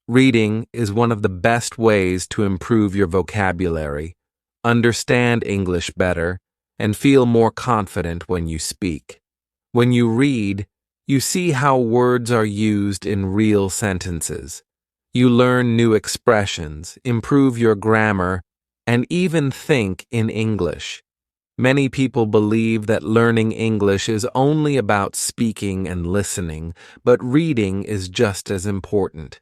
Reading is one of the best ways to improve your vocabulary, understand English better, and feel more confident when you speak. When you read, you see how words are used in real sentences. You learn new expressions, improve your grammar, and even think in English. Many people believe that learning English is only about speaking and listening, but reading is just as important.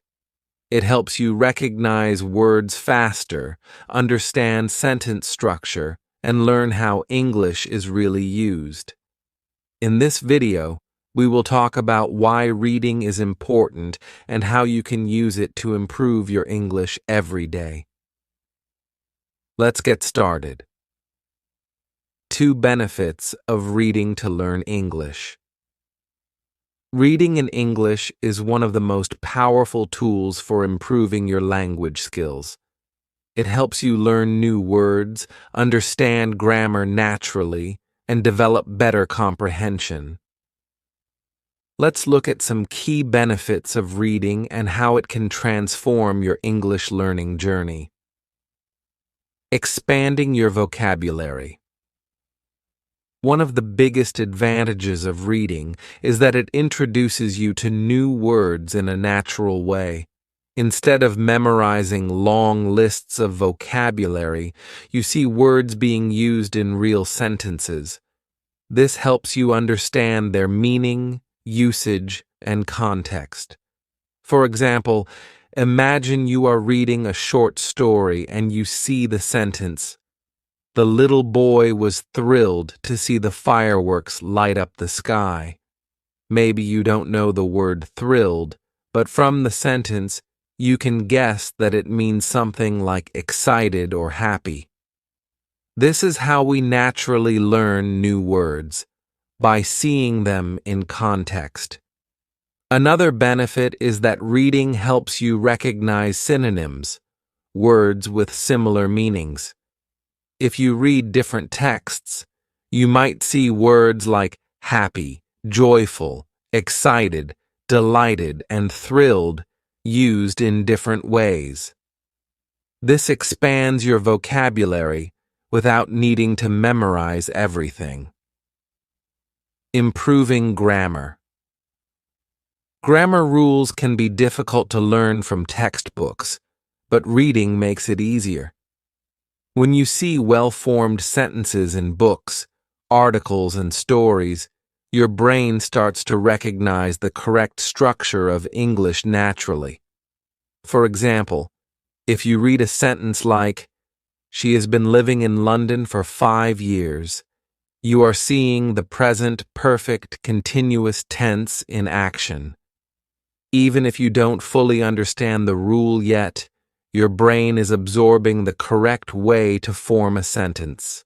It helps you recognize words faster, understand sentence structure, and learn how English is really used. In this video, we will talk about why reading is important and how you can use it to improve your English every day. Let's get started. 2 benefits of reading to learn English. Reading in English is one of the most powerful tools for improving your language skills. It helps you learn new words, understand grammar naturally, and develop better comprehension. Let's look at some key benefits of reading and how it can transform your English learning journey. Expanding your vocabulary. One of the biggest advantages of reading is that it introduces you to new words in a natural way. Instead of memorizing long lists of vocabulary, you see words being used in real sentences. This helps you understand their meaning, usage, and context. For example, imagine you are reading a short story and you see the sentence, "The little boy was thrilled to see the fireworks light up the sky." Maybe you don't know the word thrilled, but from the sentence, you can guess that it means something like excited or happy. This is how we naturally learn new words, by seeing them in context. Another benefit is that reading helps you recognize synonyms, words with similar meanings. If you read different texts, you might see words like happy, joyful, excited, delighted, and thrilled used in different ways. This expands your vocabulary without needing to memorize everything. Improving grammar. Grammar rules can be difficult to learn from textbooks, but reading makes it easier. When you see well-formed sentences in books, articles, and stories, your brain starts to recognize the correct structure of English naturally. For example, if you read a sentence like, "She has been living in London for 5 years," you are seeing the present perfect continuous tense in action. Even if you don't fully understand the rule yet, your brain is absorbing the correct way to form a sentence.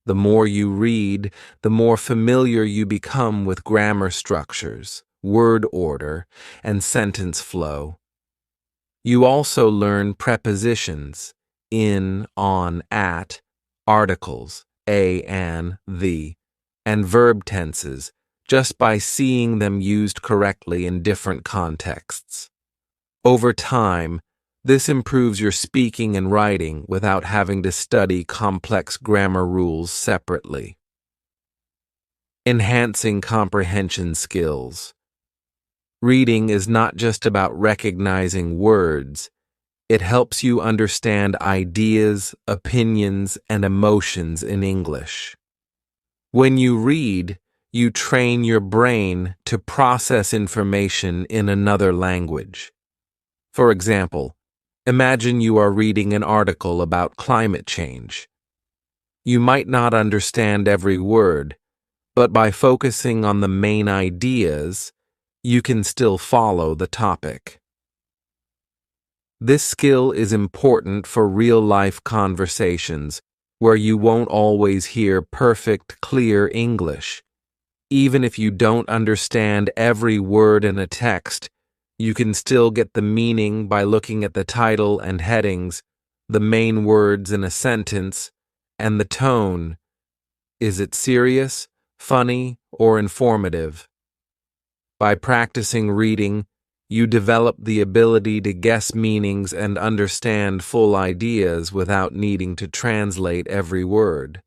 The more you read, the more familiar you become with grammar structures, word order, and sentence flow. You also learn prepositions, in, on, at, articles, a, an, the, and verb tenses, just by seeing them used correctly in different contexts. Over time, this improves your speaking and writing without having to study complex grammar rules separately. Enhancing comprehension skills. Reading is not just about recognizing words. It helps you understand ideas, opinions, and emotions in English. When you read, you train your brain to process information in another language. For example, imagine you are reading an article about climate change. You might not understand every word, but by focusing on the main ideas, you can still follow the topic. This skill is important for real-life conversations where you won't always hear perfect, clear English. Even if you don't understand every word in a text, you can still get the meaning by looking at the title and headings, the main words in a sentence, and the tone. Is it serious, funny, or informative? By practicing reading, You develop the ability to guess meanings and understand full ideas without needing to translate every word.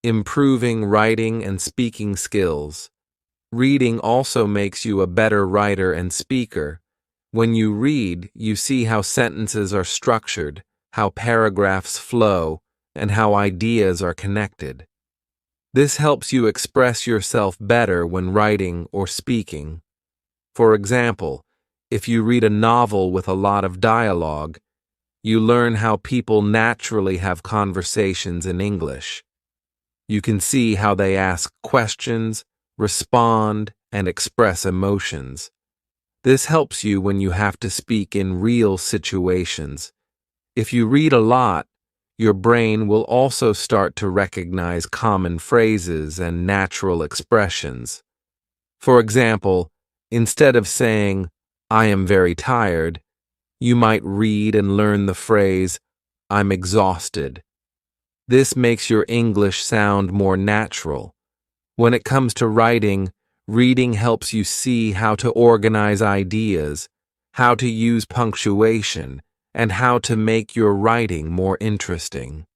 Improving writing and speaking skills. Reading also makes you a better writer and speaker. When you read, you see how sentences are structured, how paragraphs flow, and how ideas are connected. This helps you express yourself better when writing or speaking. For example, if you read a novel with a lot of dialogue, you learn how people naturally have conversations in English. You can see how they ask questions, respond, and express emotions. This helps you when you have to speak in real situations. If you read a lot, your brain will also start to recognize common phrases and natural expressions. For example, instead of saying, "I am very tired," you might read and learn the phrase, "I'm exhausted." This makes your English sound more natural. When it comes to writing, reading helps you see how to organize ideas, how to use punctuation, and how to make your writing more interesting.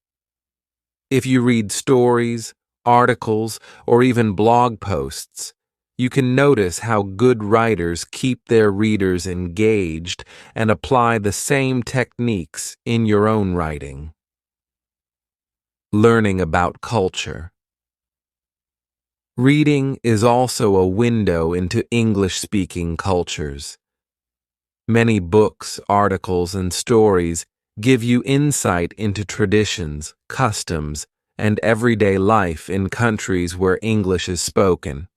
If you read stories, articles, or even blog posts, you can notice how good writers keep their readers engaged and apply the same techniques in your own writing. Learning about culture. Reading is also a window into English-speaking cultures. Many books, articles, and stories give you insight into traditions, customs, and everyday life in countries where English is spoken.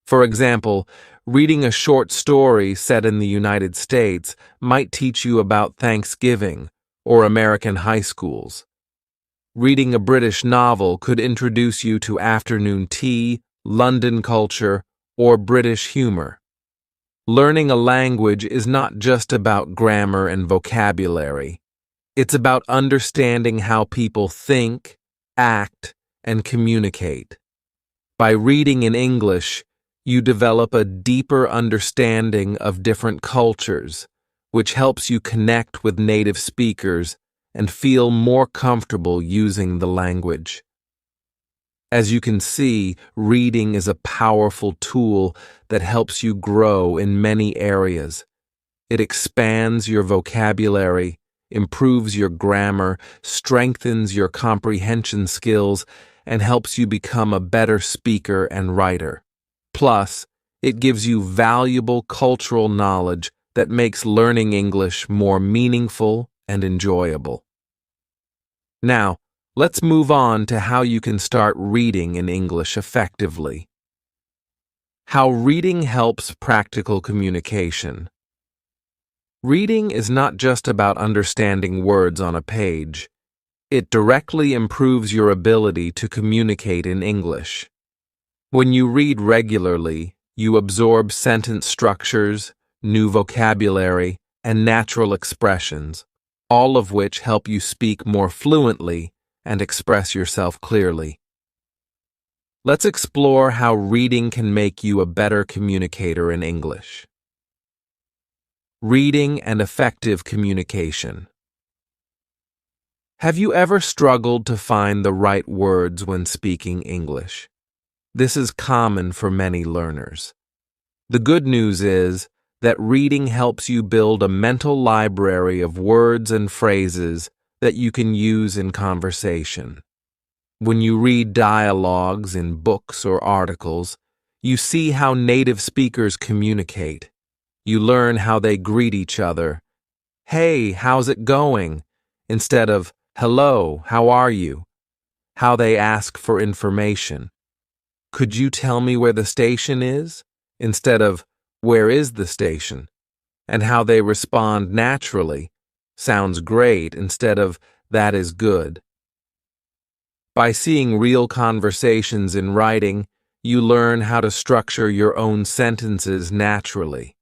For example, reading a short story set in the United States might teach you about Thanksgiving or American high schools. Reading a British novel could introduce you to afternoon tea, London culture, or British humor. Learning a language is not just about grammar and vocabulary. It's about understanding how people think, act, and communicate. By reading in English, you develop a deeper understanding of different cultures, which helps you connect with native speakers and feel more comfortable using the language. As you can see, reading is a powerful tool that helps you grow in many areas. It expands your vocabulary, improves your grammar, strengthens your comprehension skills, and helps you become a better speaker and writer. Plus, it gives you valuable cultural knowledge that makes learning English more meaningful and enjoyable. Now, let's move on to how you can start reading in English effectively. How reading helps practical communication. Reading is not just about understanding words on a page. It directly improves your ability to communicate in English. When you read regularly, you absorb sentence structures, new vocabulary, and natural expressions, all of which help you speak more fluently and express yourself clearly. Let's explore how reading can make you a better communicator in English. Reading and effective communication. Have you ever struggled to find the right words when speaking English? This is common for many learners. The good news is that reading helps you build a mental library of words and phrases that you can use in conversation. When you read dialogues in books or articles, you see how native speakers communicate. You learn how they greet each other. "Hey, how's it going?" instead of "Hello, how are you?" How they ask for information. "Could you tell me where the station is?" instead of "Where is the station?" And how they respond naturally. "Sounds great," instead of "That is good." By seeing real conversations in writing, you learn how to structure your own sentences naturally.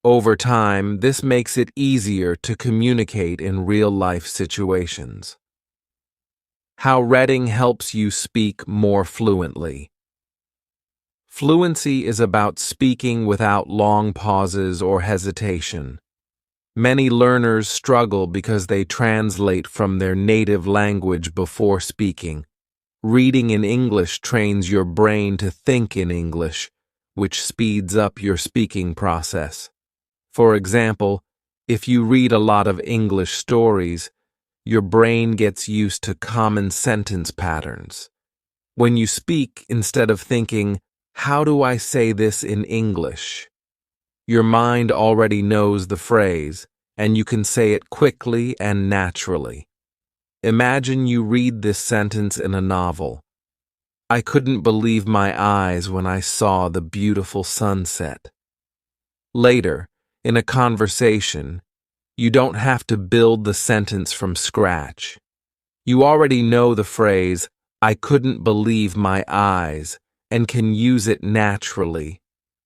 Over time, this makes it easier to communicate in real-life situations. How reading helps you speak more fluently. Fluency is about speaking without long pauses or hesitation. Many learners struggle because they translate from their native language before speaking. Reading in English trains your brain to think in English, which speeds up your speaking process. For example, if you read a lot of English stories, your brain gets used to common sentence patterns. When you speak, instead of thinking, "How do I say this in English?" your mind already knows the phrase, and you can say it quickly and naturally. Imagine you read this sentence in a novel. "I couldn't believe my eyes when I saw the beautiful sunset." Later, in a conversation, you don't have to build the sentence from scratch. You already know the phrase, "I couldn't believe my eyes," and can use it naturally.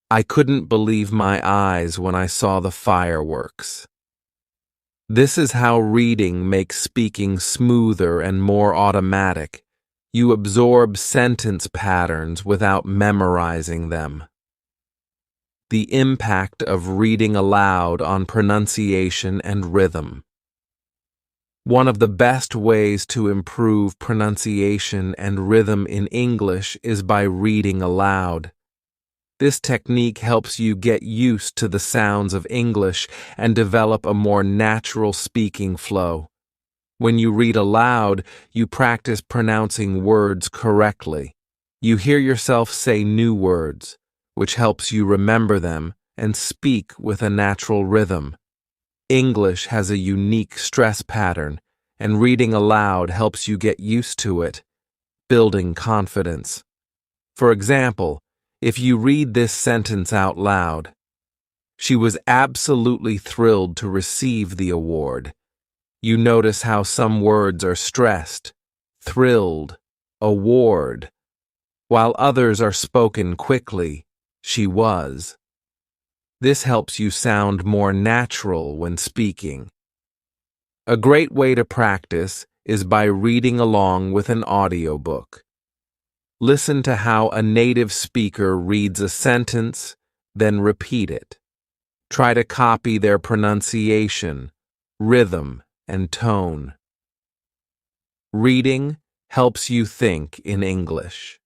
"I couldn't believe my eyes when I saw the fireworks." This is how reading makes speaking smoother and more automatic. You absorb sentence patterns without memorizing them. The impact of reading aloud on pronunciation and rhythm. One of the best ways to improve pronunciation and rhythm in English is by reading aloud. This technique helps you get used to the sounds of English and develop a more natural speaking flow. When you read aloud, you practice pronouncing words correctly. You hear yourself say new words, which helps you remember them and speak with a natural rhythm. English has a unique stress pattern, and reading aloud helps you get used to it, building confidence. For example, if you read this sentence out loud, "She was absolutely thrilled to receive the award." You notice how some words are stressed, thrilled, award, while others are spoken quickly, "she was." This helps you sound more natural when speaking. A great way to practice is by reading along with an audiobook. Listen to how a native speaker reads a sentence, then repeat it. Try to copy their pronunciation, rhythm, and tone. Reading helps you think in English.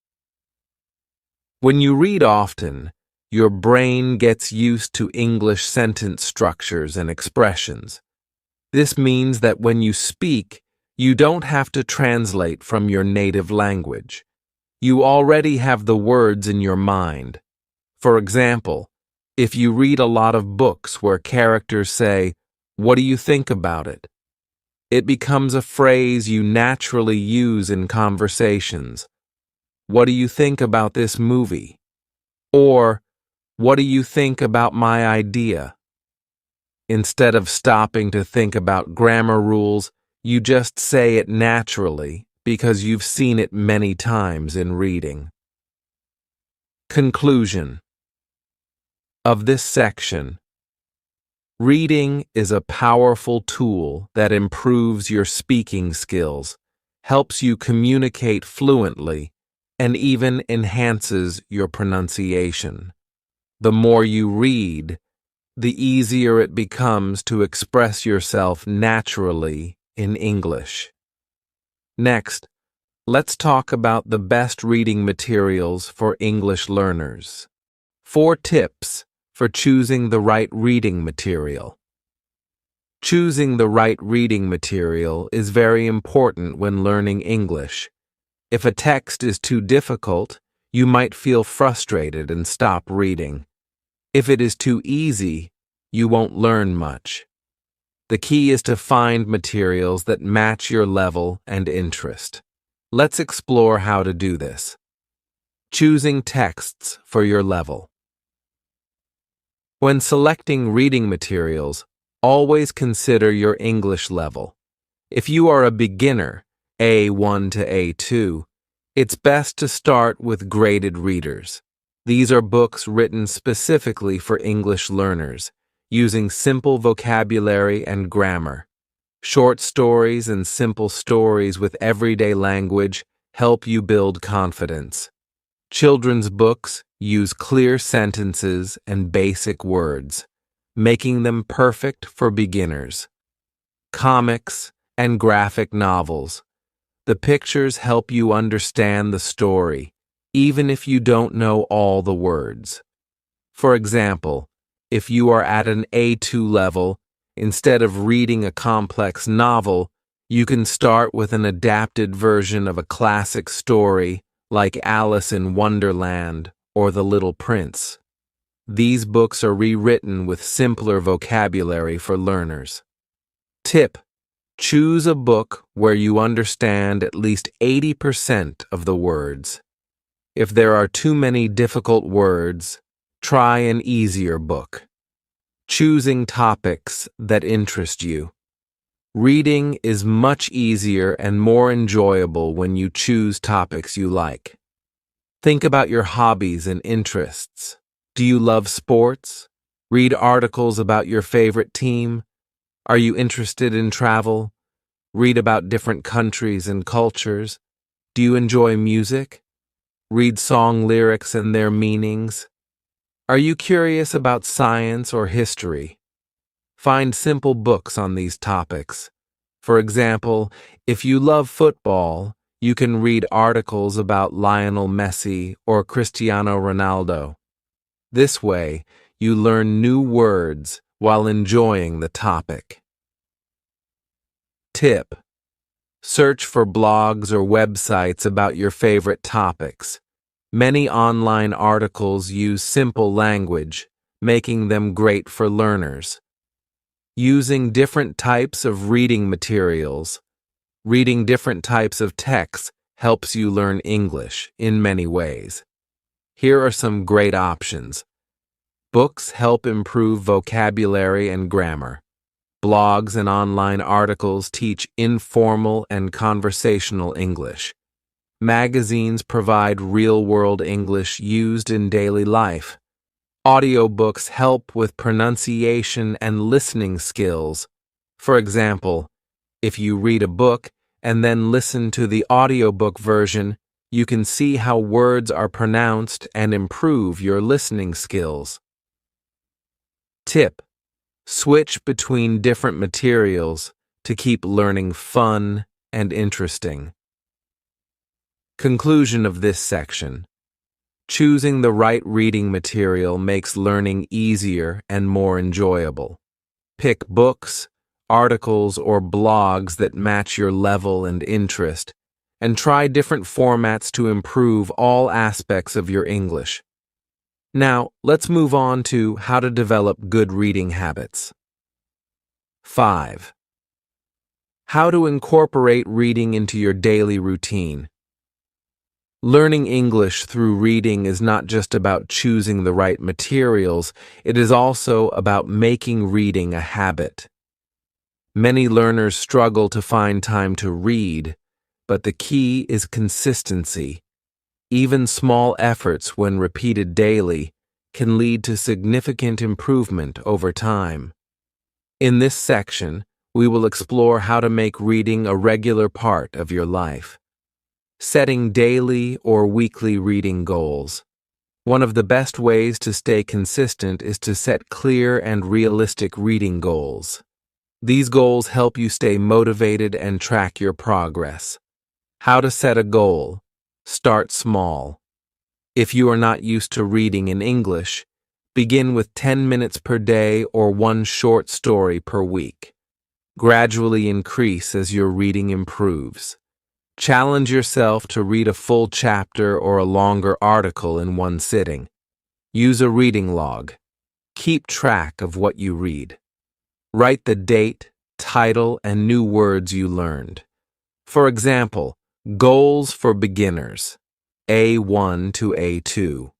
When you read often, your brain gets used to English sentence structures and expressions. This means that when you speak, you don't have to translate from your native language. You already have the words in your mind. For example, if you read a lot of books where characters say, "What do you think about it?" it becomes a phrase you naturally use in conversations. "What do you think about this movie?" Or, "What do you think about my idea?" Instead of stopping to think about grammar rules, you just say it naturally because you've seen it many times in reading. Conclusion of this section. Reading is a powerful tool that improves your speaking skills, helps you communicate fluently, and even enhances your pronunciation. The more you read, the easier it becomes to express yourself naturally in English. Next, let's talk about the best reading materials for English learners. 4 tips for choosing the right reading material. Choosing the right reading material is very important when learning English. If a text is too difficult, you might feel frustrated and stop reading. If it is too easy, you won't learn much. The key is to find materials that match your level and interest. Let's explore how to do this. Choosing texts for your level. When selecting reading materials, always consider your English level. If you are a beginner, A1 to A2, it's best to start with graded readers. These are books written specifically for English learners, using simple vocabulary and grammar. Short stories and simple stories with everyday language help you build confidence. Children's books use clear sentences and basic words, making them perfect for beginners. Comics and graphic novels. The pictures help you understand the story, even if you don't know all the words. For example, if you are at an A2 level, instead of reading a complex novel, you can start with an adapted version of a classic story like Alice in Wonderland or The Little Prince. These books are rewritten with simpler vocabulary for learners. Tip: choose a book where you understand at least 80% of the words. If there are too many difficult words, try an easier book. Choosing topics that interest you. Reading is much easier and more enjoyable when you choose topics you like. Think about your hobbies and interests. Do you love sports? Read articles about your favorite team? Are you interested in travel? Read about different countries and cultures. Do you enjoy music? Read song lyrics and their meanings. Are you curious about science or history? Find simple books on these topics. For example, if you love football, you can read articles about Lionel Messi or Cristiano Ronaldo. This way, you learn new words while enjoying the topic. Tip: search for blogs or websites about your favorite topics. Many online articles use simple language, making them great for learners. Using different types of reading materials. Reading different types of texts helps you learn English in many ways. Here are some great options. Books help improve vocabulary and grammar. Blogs and online articles teach informal and conversational English. Magazines provide real-world English used in daily life. Audiobooks help with pronunciation and listening skills. For example, if you read a book and then listen to the audiobook version, you can see how words are pronounced and improve your listening skills. Tip: switch between different materials to keep learning fun and interesting. Conclusion of this section. Choosing the right reading material makes learning easier and more enjoyable. Pick books, articles, or blogs that match your level and interest, and try different formats to improve all aspects of your English. Now, let's move on to how to develop good reading habits. 5. How to incorporate reading into your daily routine. Learning English through reading is not just about choosing the right materials, it is also about making reading a habit. Many learners struggle to find time to read, but the key is consistency. Even small efforts, when repeated daily, can lead to significant improvement over time. In this section, we will explore how to make reading a regular part of your life. Setting daily or weekly reading goals. One of the best ways to stay consistent is to set clear and realistic reading goals. These goals help you stay motivated and track your progress. How to set a goal. Start small. If you are not used to reading in English, begin with 10 minutes per day or one short story per week. Gradually increase as your reading improves. Challenge yourself to read a full chapter or a longer article in one sitting. Use a reading log. Keep track of what you read. Write the date, title, and new words you learned. For example, goals for beginners, A1 to A2.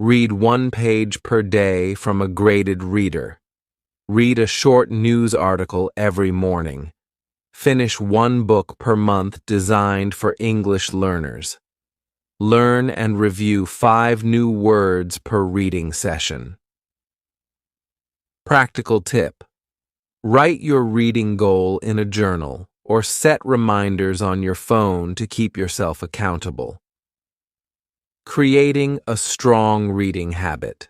Read 1 page per day from a graded reader. Read a short news article every morning. Finish 1 book per month designed for English learners. Learn and review 5 new words per reading session. Practical tip. Write your reading goal in a journal or set reminders on your phone to keep yourself accountable. Creating a strong reading habit.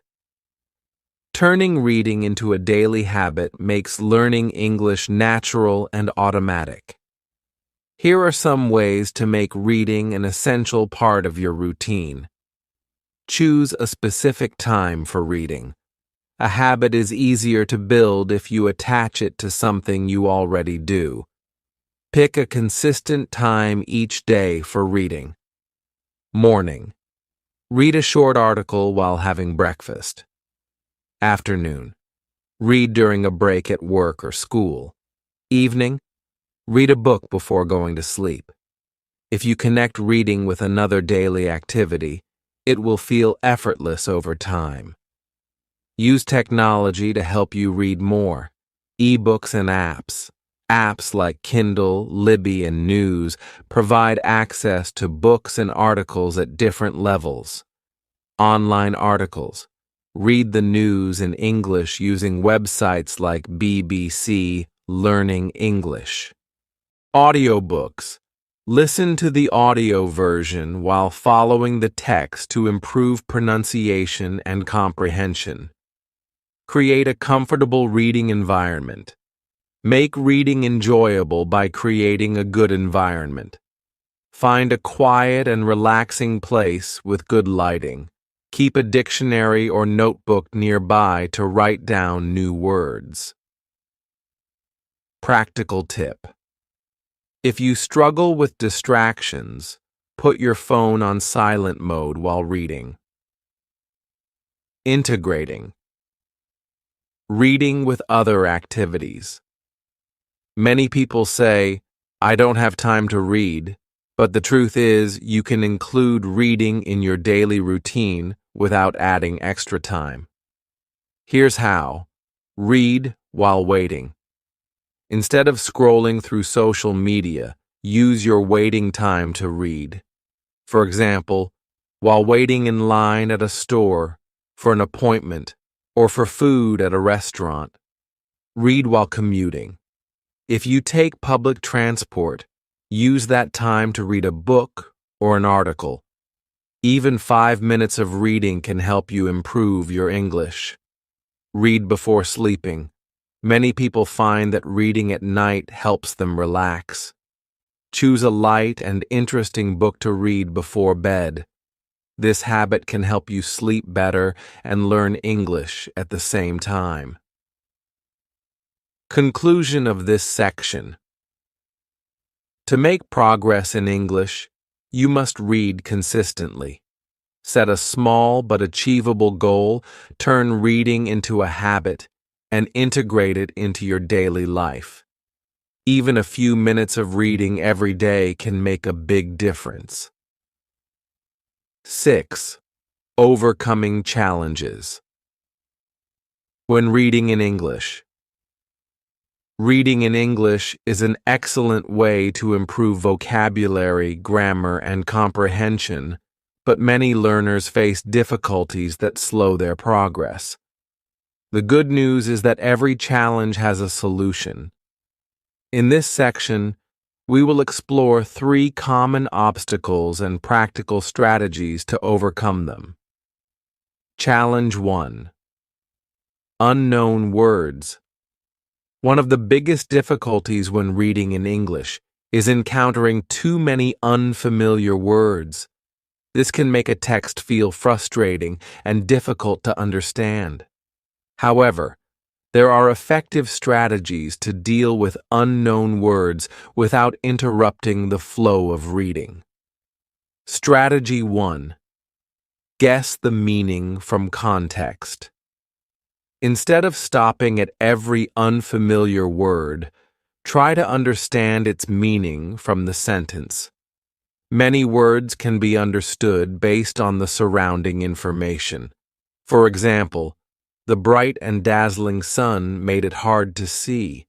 Turning reading into a daily habit makes learning English natural and automatic. Here are some ways to make reading an essential part of your routine. Choose a specific time for reading. A habit is easier to build if you attach it to something you already do. Pick a consistent time each day for reading. Morning. Read a short article while having breakfast. Afternoon. Read during a break at work or school. Evening. Read a book before going to sleep. If you connect reading with another daily activity, it will feel effortless over time. Use technology to help you read more. Ebooks and apps. Apps like Kindle, Libby, and News provide access to books and articles at different levels. Online articles. Read the news in English using websites like BBC Learning English. Audiobooks. Listen to the audio version while following the text to improve pronunciation and comprehension. Create a comfortable reading environment. Make reading enjoyable by creating a good environment. Find a quiet and relaxing place with good lighting. Keep a dictionary or notebook nearby to write down new words. Practical tip. If you struggle with distractions, put your phone on silent mode while reading. Integrating. Reading with other activities. Many people say, "I don't have time to read," but the truth is you can include reading in your daily routine without adding extra time. Here's how. Read while waiting. Instead of scrolling through social media, use your waiting time to read. For example, while waiting in line at a store, for an appointment, or for food at a restaurant. Read while commuting. If you take public transport, use that time to read a book or an article. Even 5 minutes of reading can help you improve your English. Read before sleeping. Many people find that reading at night helps them relax. Choose a light and interesting book to read before bed. This habit can help you sleep better and learn English at the same time. Conclusion of this section. To make progress in English, you must read consistently. Set a small but achievable goal, turn reading into a habit, and integrate it into your daily life. Even a few minutes of reading every day can make a big difference. 6. Overcoming challenges. When reading in English. Reading in English is an excellent way to improve vocabulary, grammar, and comprehension, but many learners face difficulties that slow their progress. The good news is that every challenge has a solution. In this section, we will explore 3 common obstacles and practical strategies to overcome them. Challenge 1. Unknown words. One of the biggest difficulties when reading in English is encountering too many unfamiliar words. This can make a text feel frustrating and difficult to understand. However, there are effective strategies to deal with unknown words without interrupting the flow of reading. Strategy 1. Guess the meaning from context. Instead of stopping at every unfamiliar word, try to understand its meaning from the sentence. Many words can be understood based on the surrounding information. For example, the bright and dazzling sun made it hard to see.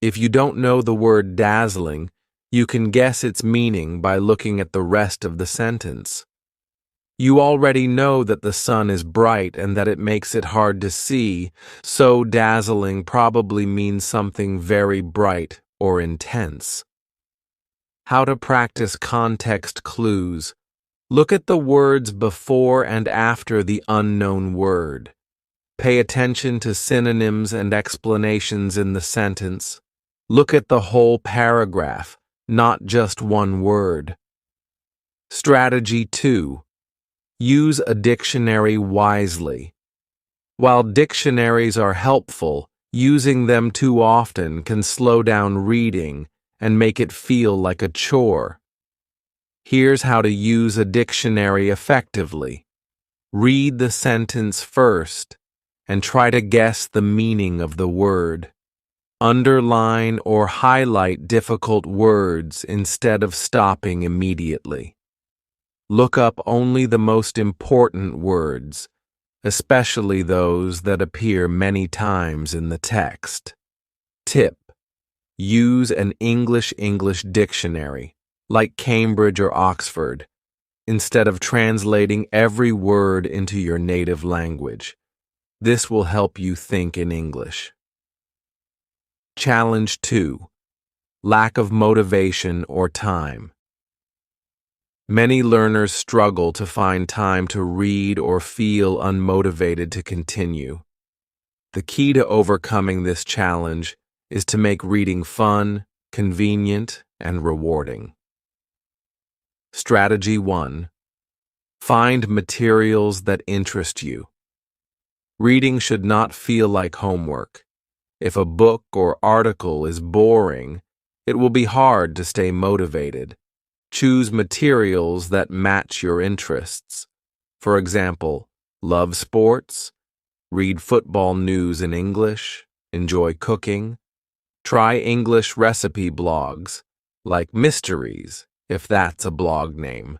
If you don't know the word dazzling, you can guess its meaning by looking at the rest of the sentence. You already know that the sun is bright and that it makes it hard to see, so dazzling probably means something very bright or intense. How to practice context clues. Look at the words before and after the unknown word. Pay attention to synonyms and explanations in the sentence. Look at the whole paragraph, not just one word. Strategy 2. Use a dictionary wisely. While dictionaries are helpful, using them too often can slow down reading and make it feel like a chore. Here's how to use a dictionary effectively. Read the sentence first and try to guess the meaning of the word. Underline or highlight difficult words instead of stopping immediately. Look up only the most important words, especially those that appear many times in the text. Tip: use an English dictionary, like Cambridge or Oxford, instead of translating every word into your native language. This will help you think in English. Challenge 2. Lack of motivation or time. Many learners struggle to find time to read or feel unmotivated to continue. The key to overcoming this challenge is to make reading fun, convenient, and rewarding. Strategy 1. Find materials that interest you. Reading should not feel like homework. If a book or article is boring, it will be hard to stay motivated. Choose materials that match your interests. For example, love sports, read football news in English, enjoy cooking, try English recipe blogs, like Mysteries, if that's a blog name.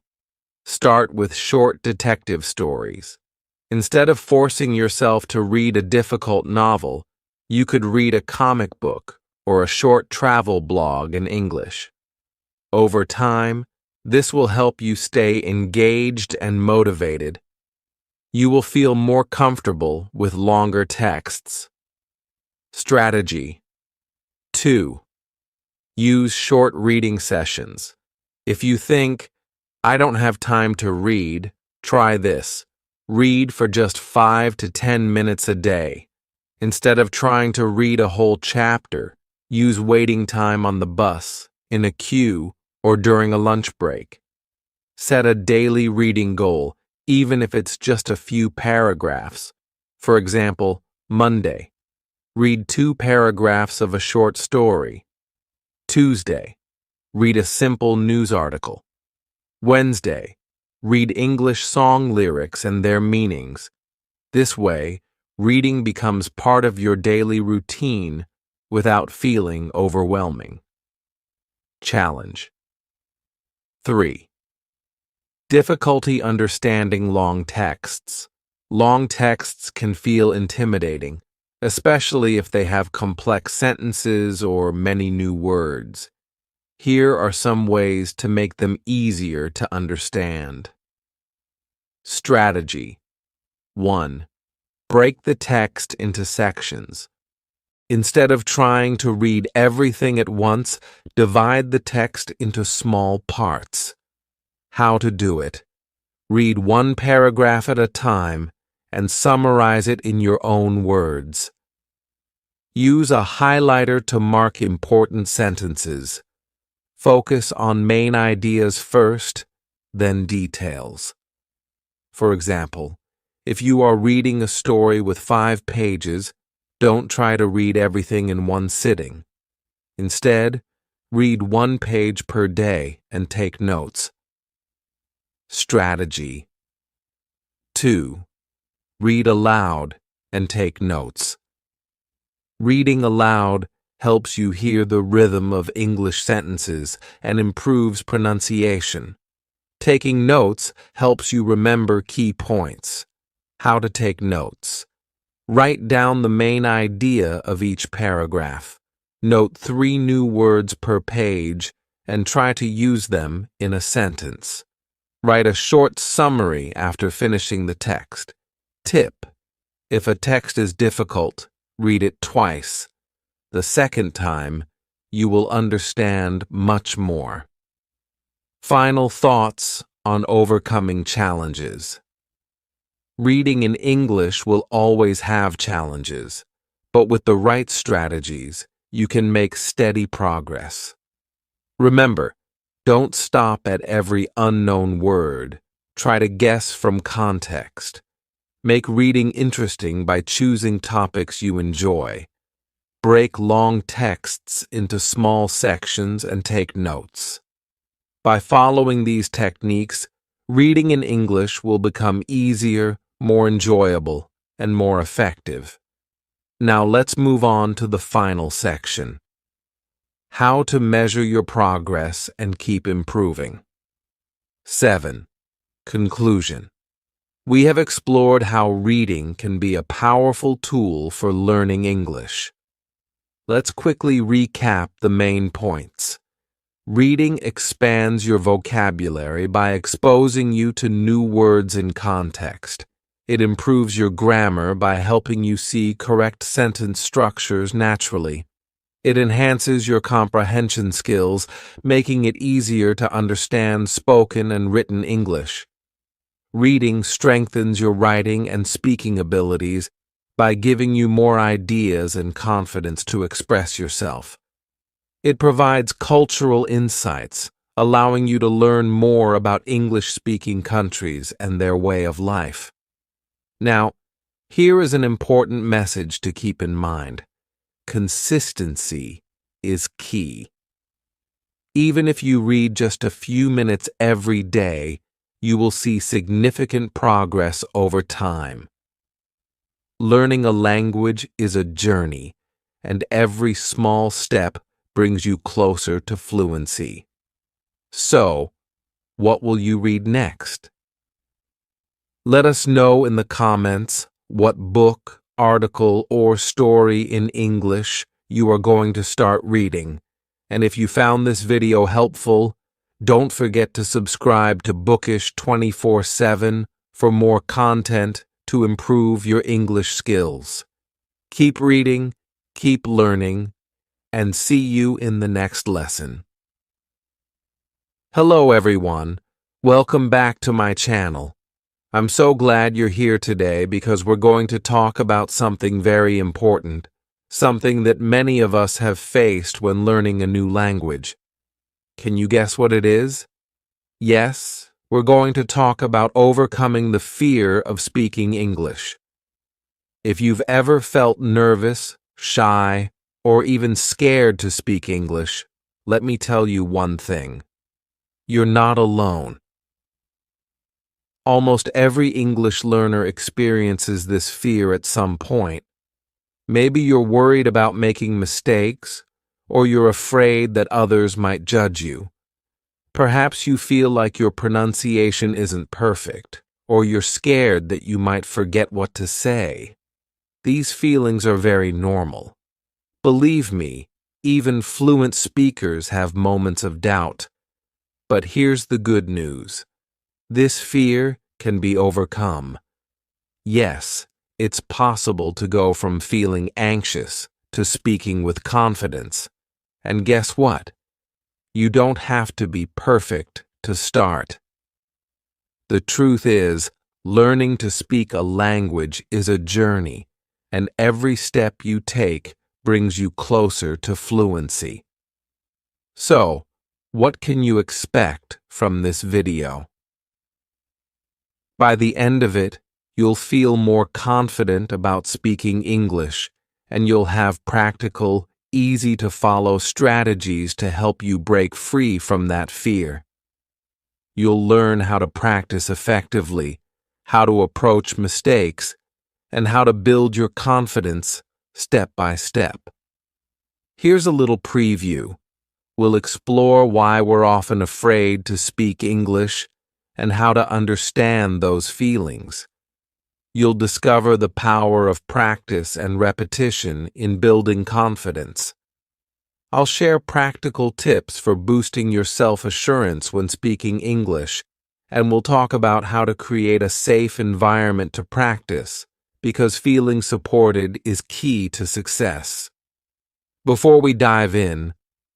Start with short detective stories. Instead of forcing yourself to read a difficult novel, you could read a comic book or a short travel blog in English. Over time, this will help you stay engaged and motivated. You will feel more comfortable with longer texts. Strategy 2. Use short reading sessions. If you think, I don't have time to read, try this. Read for just 5 to 10 minutes a day. Instead of trying to read a whole chapter, use waiting time on the bus, in a queue, or during a lunch break. Set a daily reading goal, even if it's just a few paragraphs. For example, Monday, read 2 paragraphs of a short story. Tuesday, read a simple news article. Wednesday, read English song lyrics and their meanings. This way, reading becomes part of your daily routine without feeling overwhelming. Challenge 3. Difficulty understanding long texts. Long texts can feel intimidating, especially if they have complex sentences or many new words. Here are some ways to make them easier to understand. Strategy 1. Break the text into sections. Instead of trying to read everything at once, divide the text into small parts. How to do it. Read 1 paragraph at a time and summarize it in your own words. Use a highlighter to mark important sentences. Focus on main ideas first, then details. For example, if you are reading a story with 5 pages, don't try to read everything in one sitting. Instead, read 1 page per day and take notes. Strategy 2. Read aloud and take notes. Reading aloud helps you hear the rhythm of English sentences and improves pronunciation. Taking notes helps you remember key points. How to take notes. Write down the main idea of each paragraph. Note 3 new words per page and try to use them in a sentence. Write a short summary after finishing the text. Tip: if a text is difficult, read it twice. The second time, you will understand much more. Final thoughts on overcoming challenges. Reading in English will always have challenges, but with the right strategies, you can make steady progress. Remember, don't stop at every unknown word. Try to guess from context. Make reading interesting by choosing topics you enjoy. Break long texts into small sections and take notes. By following these techniques, reading in English will become easier, more enjoyable, and more effective. Now let's move on to the final section. How to measure your progress and keep improving. 7. Conclusion. We have explored how reading can be a powerful tool for learning English. Let's quickly recap the main points. Reading expands your vocabulary by exposing you to new words in context. It improves your grammar by helping you see correct sentence structures naturally. It enhances your comprehension skills, making it easier to understand spoken and written English. Reading strengthens your writing and speaking abilities by giving you more ideas and confidence to express yourself. It provides cultural insights, allowing you to learn more about English-speaking countries and their way of life. Now, here is an important message to keep in mind. Consistency is key. Even if you read just a few minutes every day, you will see significant progress over time. Learning a language is a journey, and every small step brings you closer to fluency. So, what will you read next? Let us know in the comments what book, article, or story in English you are going to start reading. And if you found this video helpful, don't forget to subscribe to Bookish 24/7 for more content to improve your English skills. Keep reading, keep learning, and see you in the next lesson. Hello everyone, welcome back to my channel. I'm so glad you're here today because we're going to talk about something very important, something that many of us have faced when learning a new language. Can you guess what it is? Yes, we're going to talk about overcoming the fear of speaking English. If you've ever felt nervous, shy, or even scared to speak English, let me tell you one thing. You're not alone. Almost every English learner experiences this fear at some point. Maybe you're worried about making mistakes, or you're afraid that others might judge you. Perhaps you feel like your pronunciation isn't perfect, or you're scared that you might forget what to say. These feelings are very normal. Believe me, even fluent speakers have moments of doubt. But here's the good news. This fear can be overcome. Yes, it's possible to go from feeling anxious to speaking with confidence. And guess what? You don't have to be perfect to start. The truth is, learning to speak a language is a journey, and every step you take brings you closer to fluency. So, what can you expect from this video? By the end of it, you'll feel more confident about speaking English, and you'll have practical, easy-to-follow strategies to help you break free from that fear. You'll learn how to practice effectively, how to approach mistakes, and how to build your confidence step by step. Here's a little preview. We'll explore why we're often afraid to speak English and how to understand those feelings. You'll discover the power of practice and repetition in building confidence. I'll share practical tips for boosting your self-assurance when speaking English, and we'll talk about how to create a safe environment to practice, because feeling supported is key to success. Before we dive in,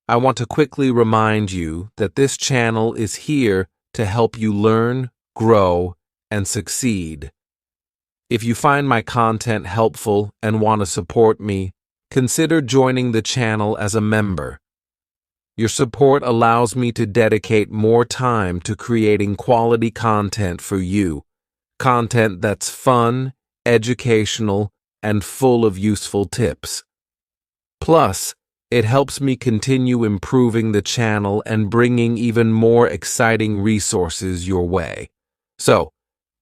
I want to quickly remind you that this channel is here to help you learn, grow, and succeed. If you find my content helpful and want to support me, consider joining the channel as a member. Your support allows me to dedicate more time to creating quality content for you, content that's fun, educational, and full of useful tips. Plus, it helps me continue improving the channel and bringing even more exciting resources your way. So,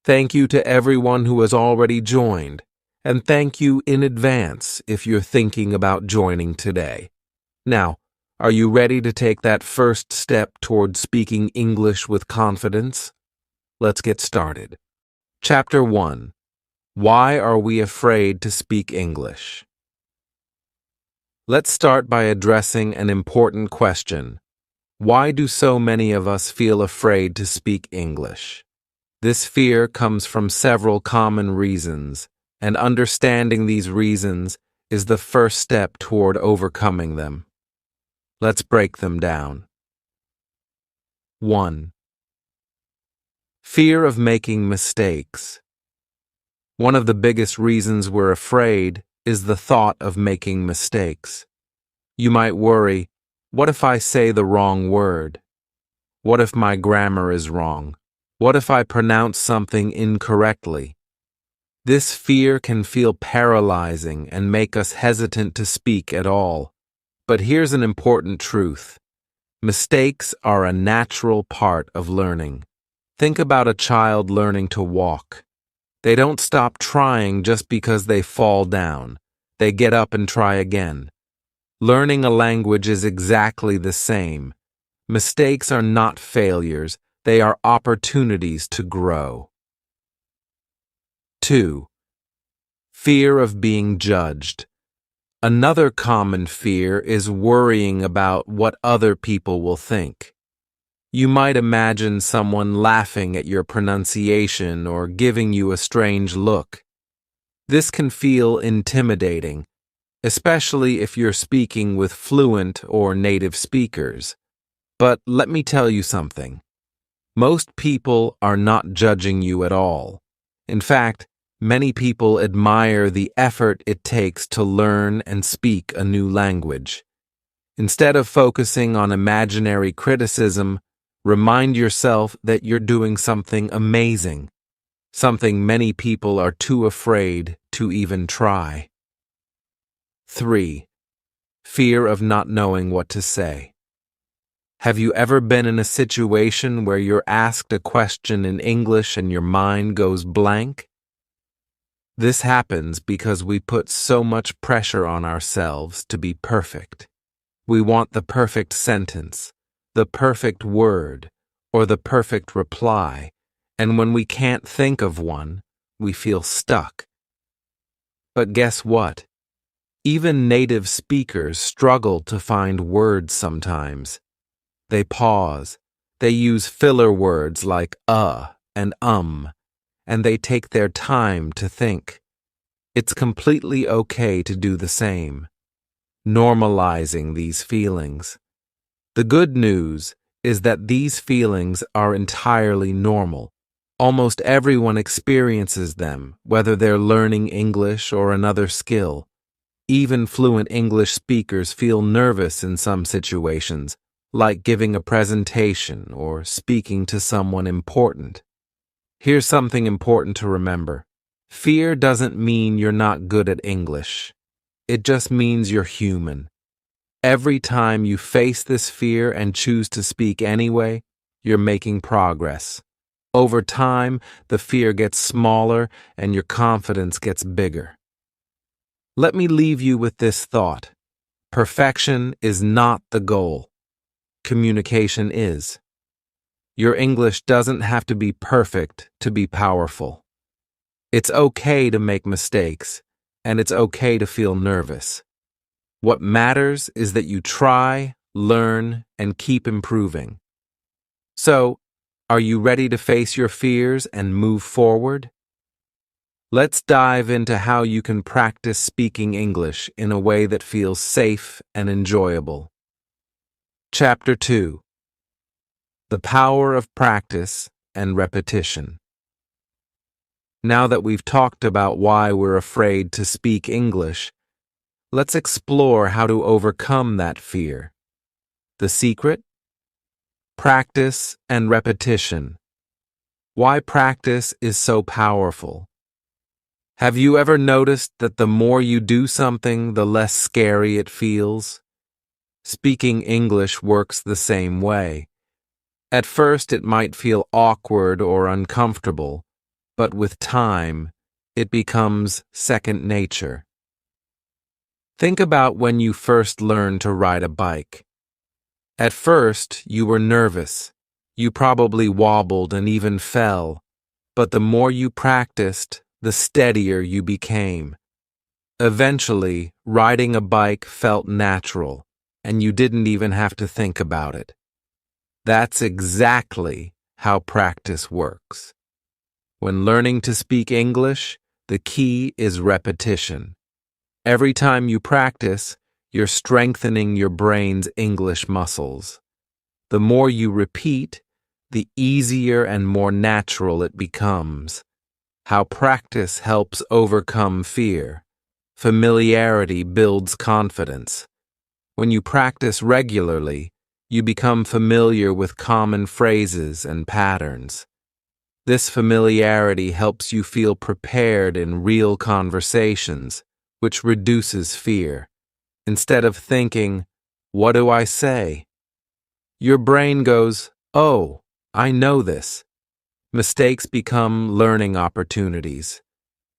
thank you to everyone who has already joined, and thank you in advance if you're thinking about joining today. Now, are you ready to take that first step toward speaking English with confidence? Let's get started. Chapter 1. Why are we afraid to speak English? Let's start by addressing an important question. Why do so many of us feel afraid to speak English? This fear comes from several common reasons, and understanding these reasons is the first step toward overcoming them. Let's break them down. 1. Fear of making mistakes. One of the biggest reasons we're afraid is the thought of making mistakes. You might worry, what if I say the wrong word? What if my grammar is wrong? What if I pronounce something incorrectly? This fear can feel paralyzing and make us hesitant to speak at all. But here's an important truth. Mistakes are a natural part of learning. Think about a child learning to walk. They don't stop trying just because they fall down. They get up and try again. Learning a language is exactly the same. Mistakes are not failures, they are opportunities to grow. 2. Fear of being judged. Another common fear is worrying about what other people will think. You might imagine someone laughing at your pronunciation or giving you a strange look. This can feel intimidating, especially if you're speaking with fluent or native speakers. But let me tell you something. Most people are not judging you at all. In fact, many people admire the effort it takes to learn and speak a new language. Instead of focusing on imaginary criticism, remind yourself that you're doing something amazing, something many people are too afraid to even try. 3. Fear of not knowing what to say. Have you ever been in a situation where you're asked a question in English and your mind goes blank? This happens because we put so much pressure on ourselves to be perfect. We want the perfect sentence, the perfect word, or the perfect reply, and when we can't think of one, we feel stuck. But guess what? Even native speakers struggle to find words sometimes. They pause, they use filler words like and and they take their time to think. It's completely okay to do the same. Normalizing these feelings. The good news is that these feelings are entirely normal. Almost everyone experiences them, whether they're learning English or another skill. Even fluent English speakers feel nervous in some situations, like giving a presentation or speaking to someone important. Here's something important to remember. Fear doesn't mean you're not good at English. It just means you're human. Every time you face this fear and choose to speak anyway, you're making progress. Over time, the fear gets smaller and your confidence gets bigger. Let me leave you with this thought. Perfection is not the goal. Communication is. Your English doesn't have to be perfect to be powerful. It's okay to make mistakes, and it's okay to feel nervous. What matters is that you try, learn, and keep improving. So, are you ready to face your fears and move forward? Let's dive into how you can practice speaking English in a way that feels safe and enjoyable. Chapter 2. The power of practice and repetition. Now that we've talked about why we're afraid to speak English, let's explore how to overcome that fear. The secret? Practice and repetition. Why practice is so powerful. Have you ever noticed that the more you do something, the less scary it feels? Speaking English works the same way. At first, it might feel awkward or uncomfortable, but with time, it becomes second nature. Think about when you first learned to ride a bike. At first, you were nervous. You probably wobbled and even fell, but the more you practiced, the steadier you became. Eventually, riding a bike felt natural, and you didn't even have to think about it. That's exactly how practice works. When learning to speak English, the key is repetition. Every time you practice, you're strengthening your brain's English muscles. The more you repeat, the easier and more natural it becomes. How practice helps overcome fear. Familiarity builds confidence. When you practice regularly, you become familiar with common phrases and patterns. This familiarity helps you feel prepared in real conversations, which reduces fear. Instead of thinking, "What do I say?" your brain goes, "Oh, I know this." Mistakes become learning opportunities.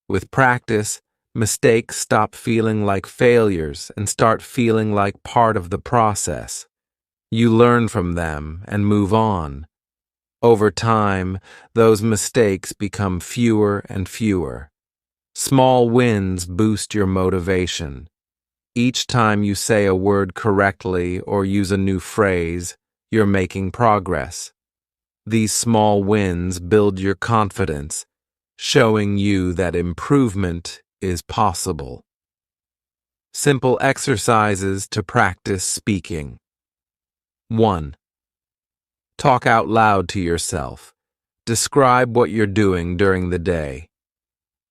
With practice, mistakes stop feeling like failures and start feeling like part of the process. You learn from them and move on. Over time, those mistakes become fewer and fewer. Small wins boost your motivation. Each time you say a word correctly or use a new phrase, you're making progress. These small wins build your confidence, showing you that improvement is possible. Simple exercises to practice speaking. 1. Talk out loud to yourself. Describe what you're doing during the day.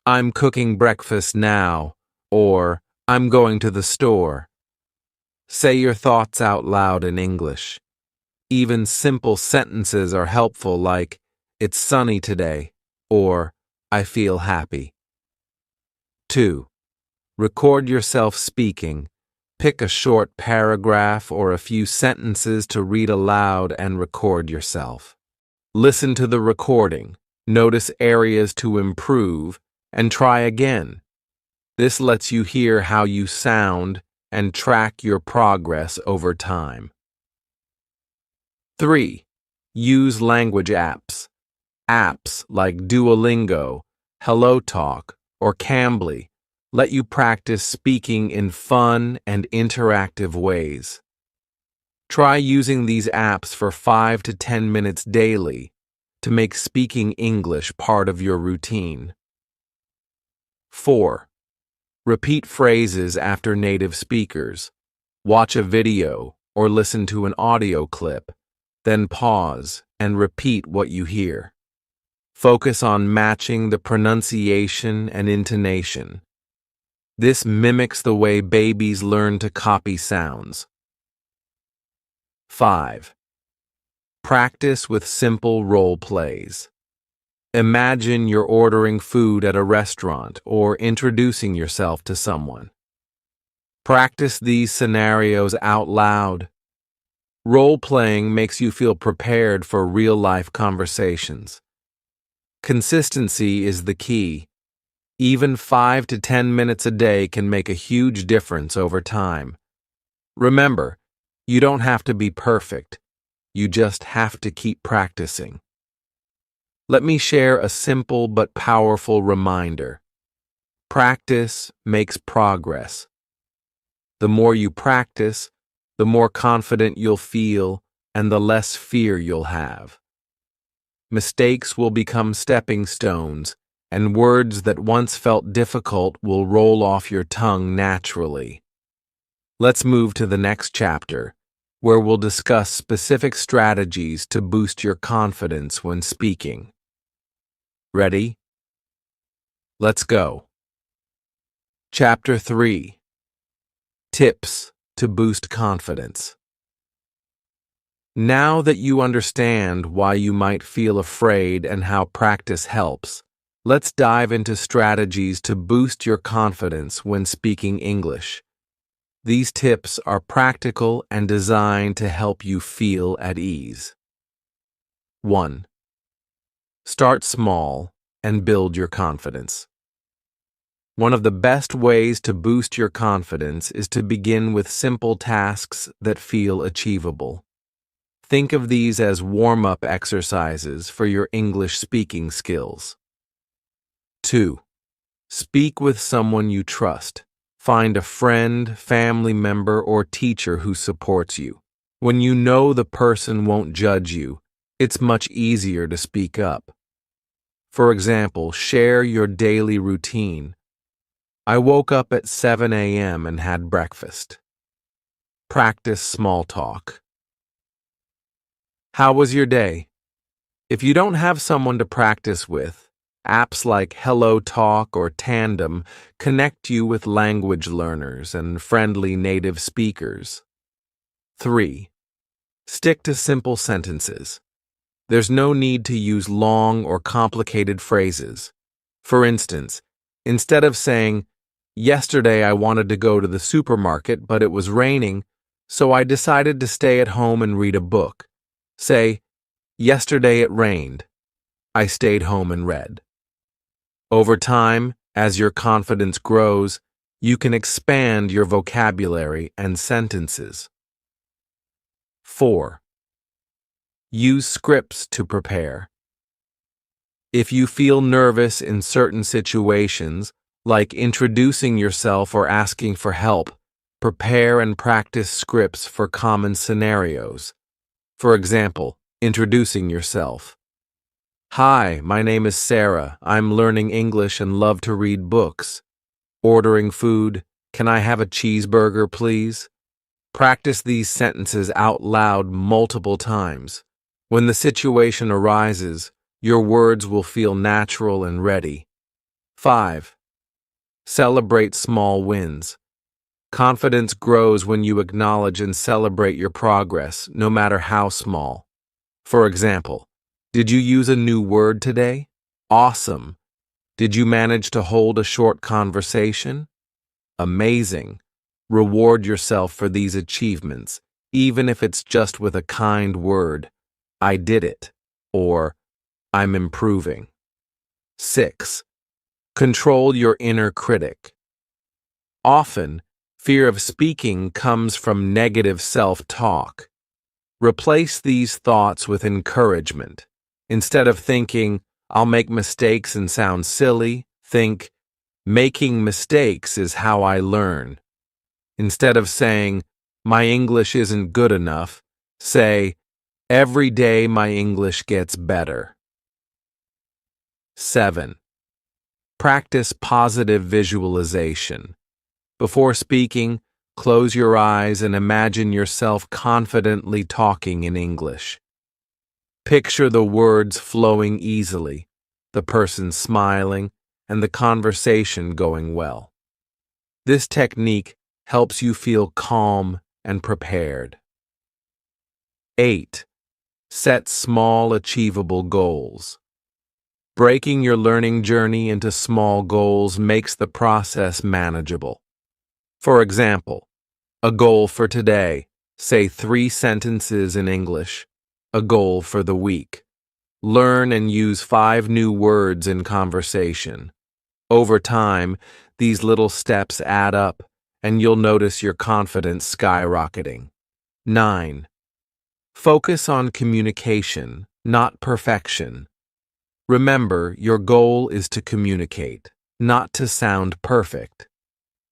"I'm cooking breakfast now," or "I'm going to the store." Say your thoughts out loud in English. Even simple sentences are helpful, like, "It's sunny today," or "I feel happy." 2. Record yourself speaking. Pick a short paragraph or a few sentences to read aloud and record yourself. Listen to the recording, notice areas to improve, and try again. This lets you hear how you sound and track your progress over time. 3. Use language apps. Apps like Duolingo, HelloTalk, or Cambly let you practice speaking in fun and interactive ways. Try using these apps for 5 to 10 minutes daily to make speaking English part of your routine. 4. Repeat phrases after native speakers. Watch a video or listen to an audio clip, then pause and repeat what you hear. Focus on matching the pronunciation and intonation. This mimics the way babies learn to copy sounds. 5. Practice with simple role plays. Imagine you're ordering food at a restaurant or introducing yourself to someone. Practice these scenarios out loud. Role-playing makes you feel prepared for real-life conversations. Consistency is the key. Even 5 to 10 minutes a day can make a huge difference over time. Remember, you don't have to be perfect. You just have to keep practicing. Let me share a simple but powerful reminder. Practice makes progress. The more you practice, the more confident you'll feel and the less fear you'll have. Mistakes will become stepping stones, and words that once felt difficult will roll off your tongue naturally. Let's move to the next chapter. where we'll discuss specific strategies to boost your confidence when speaking. Ready? Let's go. Chapter 3: Tips to Boost Confidence. Now that you understand why you might feel afraid and how practice helps, let's dive into strategies to boost your confidence when speaking English. These tips are practical and designed to help you feel at ease. 1. Start small and build your confidence. One of the best ways to boost your confidence is to begin with simple tasks that feel achievable. Think of these as warm-up exercises for your English speaking skills. 2. Speak with someone you trust. Find a friend, family member, or teacher who supports you. When you know the person won't judge you, it's much easier to speak up. For example, share your daily routine. I woke up at 7 a.m. and had breakfast. Practice small talk. How was your day? If you don't have someone to practice with, apps like Hello Talk or Tandem connect you with language learners and friendly native speakers. 3. Stick to simple sentences. There's no need to use long or complicated phrases. For instance, instead of saying, "Yesterday I wanted to go to the supermarket, but it was raining, so I decided to stay at home and read a book," say, "Yesterday it rained. I stayed home and read." Over time, as your confidence grows, you can expand your vocabulary and sentences. 4. Use scripts to prepare. If you feel nervous in certain situations, like introducing yourself or asking for help, prepare and practice scripts for common scenarios. For example, introducing yourself. "Hi, my name is Sarah. I'm learning English and love to read books." Ordering food, "Can I have a cheeseburger, please?" Practice these sentences out loud multiple times. When the situation arises, your words will feel natural and ready. 5. Celebrate small wins. Confidence grows when you acknowledge and celebrate your progress, no matter how small. For example, did you use a new word today? Awesome. Did you manage to hold a short conversation? Amazing. Reward yourself for these achievements, even if it's just with a kind word. "I did it," or "I'm improving." 6. Control your inner critic. Often, fear of speaking comes from negative self-talk. Replace these thoughts with encouragement. Instead of thinking, "I'll make mistakes and sound silly," think, "Making mistakes is how I learn." Instead of saying, "My English isn't good enough," say, "Every day my English gets better." 7. Practice positive visualization. Before speaking, close your eyes and imagine yourself confidently talking in English. Picture the words flowing easily, the person smiling, and the conversation going well. This technique helps you feel calm and prepared. 8. Set small, achievable goals. Breaking your learning journey into small goals makes the process manageable. For example, a goal for today, say 3 sentences in English. A goal for the week. Learn and use 5 new words in conversation. Over time, these little steps add up, and you'll notice your confidence skyrocketing. 9. Focus on communication, not perfection. Remember, your goal is to communicate, not to sound perfect.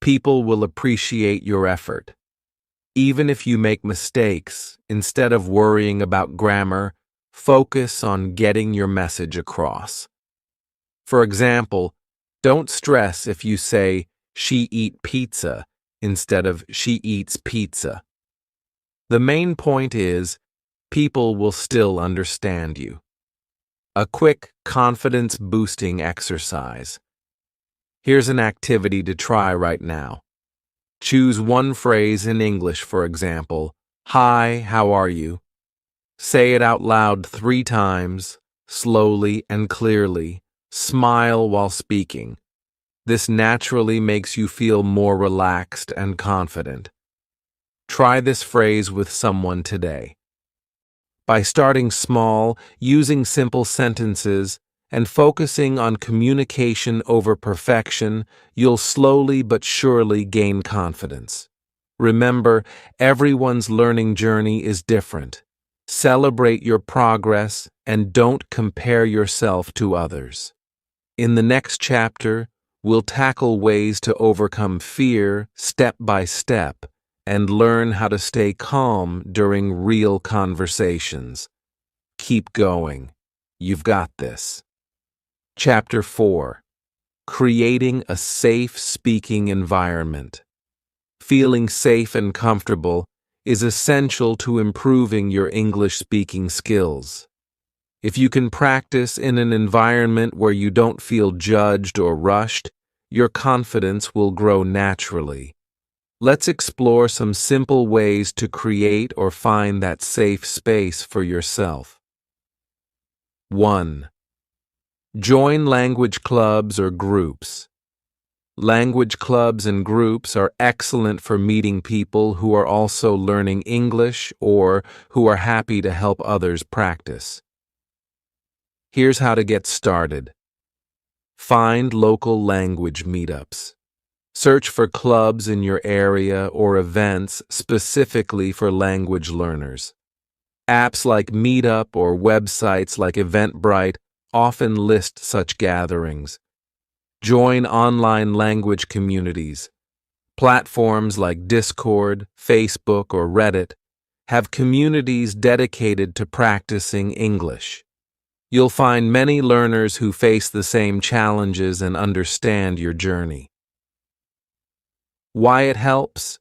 People will appreciate your effort. Even if you make mistakes, instead of worrying about grammar, focus on getting your message across. For example, don't stress if you say, "She eat pizza," instead of "She eats pizza." The main point is, people will still understand you. A quick, confidence-boosting exercise. Here's an activity to try right now. Choose one phrase in English, for example, "Hi, how are you?" Say it out loud 3 times, slowly and clearly. Smile while speaking. This naturally makes you feel more relaxed and confident. Try this phrase with someone today. By starting small, using simple sentences, and focusing on communication over perfection, you'll slowly but surely gain confidence. Remember, everyone's learning journey is different. Celebrate your progress and don't compare yourself to others. In the next chapter, we'll tackle ways to overcome fear step by step and learn how to stay calm during real conversations. Keep going. You've got this. Chapter 4. Creating a safe speaking environment. Feeling safe and comfortable is essential to improving your English speaking skills. If you can practice in an environment where you don't feel judged or rushed, your confidence will grow naturally. Let's explore some simple ways to create or find that safe space for yourself. 1. Join language clubs or groups. Language clubs and groups are excellent for meeting people who are also learning English or who are happy to help others practice. Here's how to get started. Find local language meetups. Search for clubs in your area or events specifically for language learners. Apps like Meetup or websites like Eventbrite often list such gatherings. Join online language communities. Platforms like Discord, Facebook, or Reddit have communities dedicated to practicing English. You'll find many learners who face the same challenges and understand your journey. Why it helps?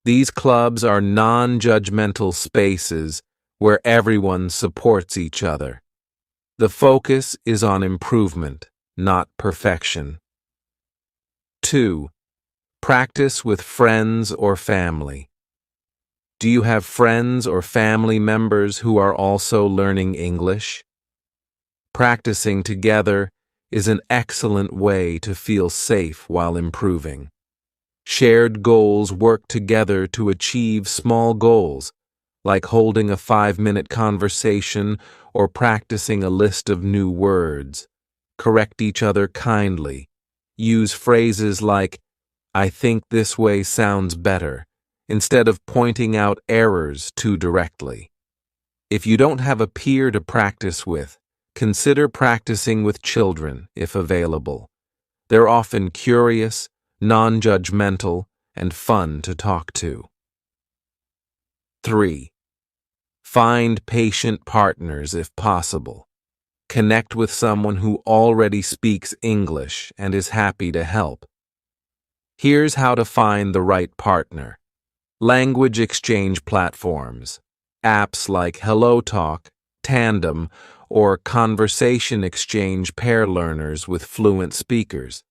These clubs are non-judgmental spaces where everyone supports each other. The focus is on improvement, not perfection. 2. Practice with friends or family. Do you have friends or family members who are also learning English? Practicing together is an excellent way to feel safe while improving. Shared goals work together to achieve small goals, like holding a 5-minute conversation or practicing a list of new words. Correct each other kindly. Use phrases like, "I think this way sounds better," instead of pointing out errors too directly. If you don't have a peer to practice with, consider practicing with children if available. They're often curious, non-judgmental, and fun to talk to. 3. Find patient partners if possible. Connect with someone who already speaks English and is happy to help. Here's how to find the right partner. Language exchange platforms. Apps like HelloTalk, Tandem, or Conversation Exchange pair learners with fluent speakers.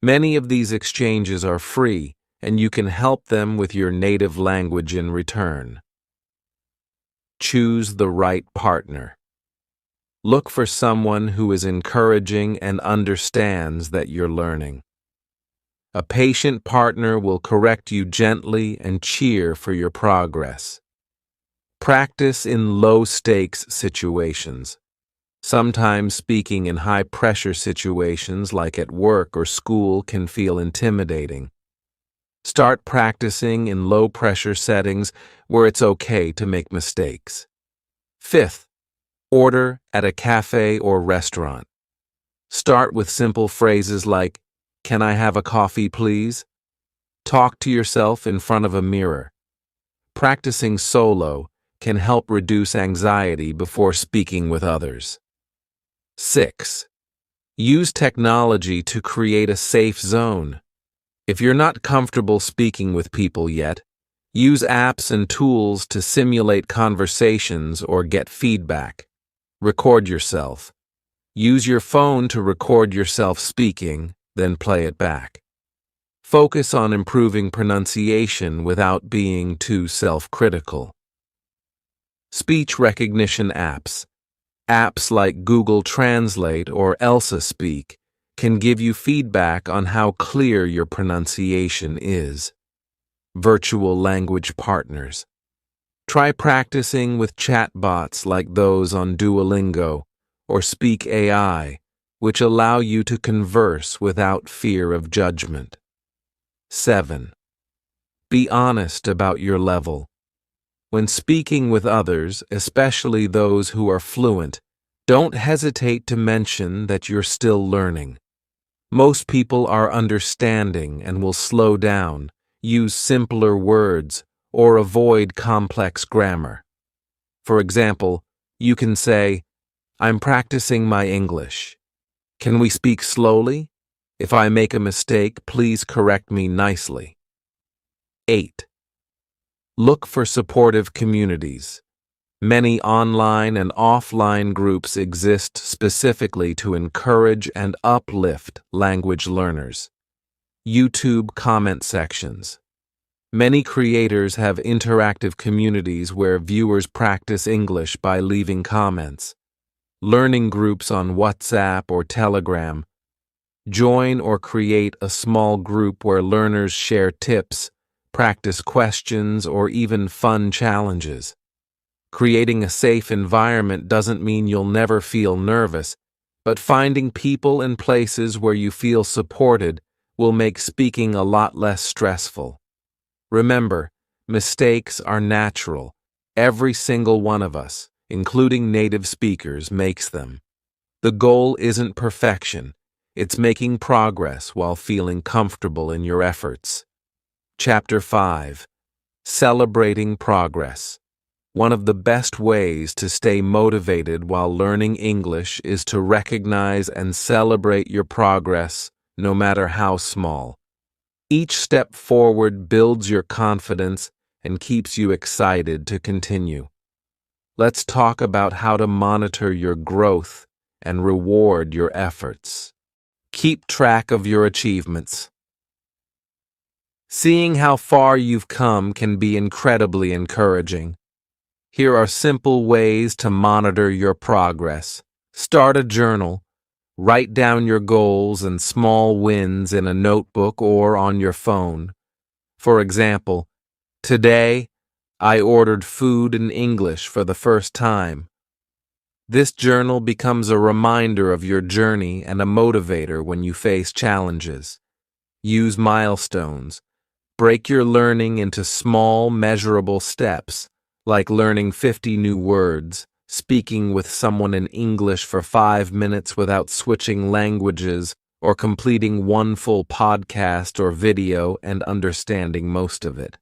Many of these exchanges are free, and you can help them with your native language in return. Choose the right partner. Look for someone who is encouraging and understands that you're learning. A patient partner will correct you gently and cheer for your progress. Practice in low-stakes situations. Sometimes speaking in high-pressure situations like at work or school can feel intimidating. Start practicing in low-pressure settings where it's okay to make mistakes. 5th, order at a cafe or restaurant. Start with simple phrases like, "Can I have a coffee, please?" Talk to yourself in front of a mirror. Practicing solo can help reduce anxiety before speaking with others. 6. Use technology to create a safe zone. If you're not comfortable speaking with people yet, Use apps and tools to simulate conversations or get feedback. Record yourself. Use your phone to record yourself speaking, then play it back. Focus on improving pronunciation without being too self-critical. Speech recognition apps. Apps like Google Translate or Elsa Speak can give you feedback on how clear your pronunciation is. Virtual language partners. Try practicing with chatbots like those on Duolingo or Speak AI, which allow you to converse without fear of judgment. 7. Be honest about your level. When speaking with others, especially those who are fluent, don't hesitate to mention that you're still learning. Most people are understanding and will slow down, use simpler words, or avoid complex grammar. For example, you can say, "I'm practicing my English. Can we speak slowly? If I make a mistake, please correct me nicely." 8. Look for supportive communities. Many online and offline groups exist specifically to encourage and uplift language learners. YouTube comment sections. Many creators have interactive communities where viewers practice English by leaving comments. Learning groups on WhatsApp or Telegram. Join or create a small group where learners share tips, practice questions, or even fun challenges. Creating a safe environment doesn't mean you'll never feel nervous, but finding people and places where you feel supported will make speaking a lot less stressful. Remember, mistakes are natural. Every single one of us, including native speakers, makes them. The goal isn't perfection. It's making progress while feeling comfortable in your efforts. Chapter 5. Celebrating Progress. One of the best ways to stay motivated while learning English is to recognize and celebrate your progress, no matter how small. Each step forward builds your confidence and keeps you excited to continue. Let's talk about how to monitor your growth and reward your efforts. Keep track of your achievements. Seeing how far you've come can be incredibly encouraging. Here are simple ways to monitor your progress. Start a journal. Write down your goals and small wins in a notebook or on your phone. For example, today, I ordered food in English for the first time. This journal becomes a reminder of your journey and a motivator when you face challenges. Use milestones. Break your learning into small, measurable steps, like learning 50 new words, speaking with someone in English for 5 minutes without switching languages, or completing one full podcast or video and understanding most of it.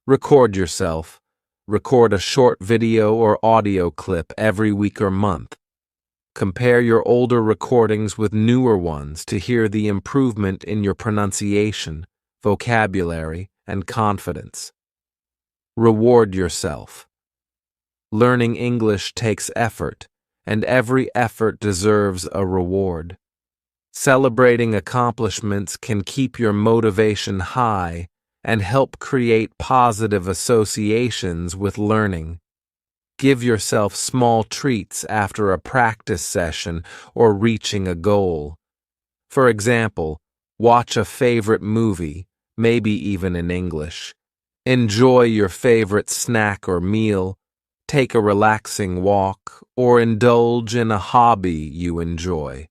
Record yourself. Record a short video or audio clip every week or month. Compare your older recordings with newer ones to hear the improvement in your pronunciation, vocabulary, and confidence. Reward yourself. Learning English takes effort, and every effort deserves a reward. Celebrating accomplishments can keep your motivation high and help create positive associations with learning. Give yourself small treats after a practice session or reaching a goal. For example, watch a favorite movie, maybe even in English. Enjoy your favorite snack or meal, take a relaxing walk, or indulge in a hobby you enjoy.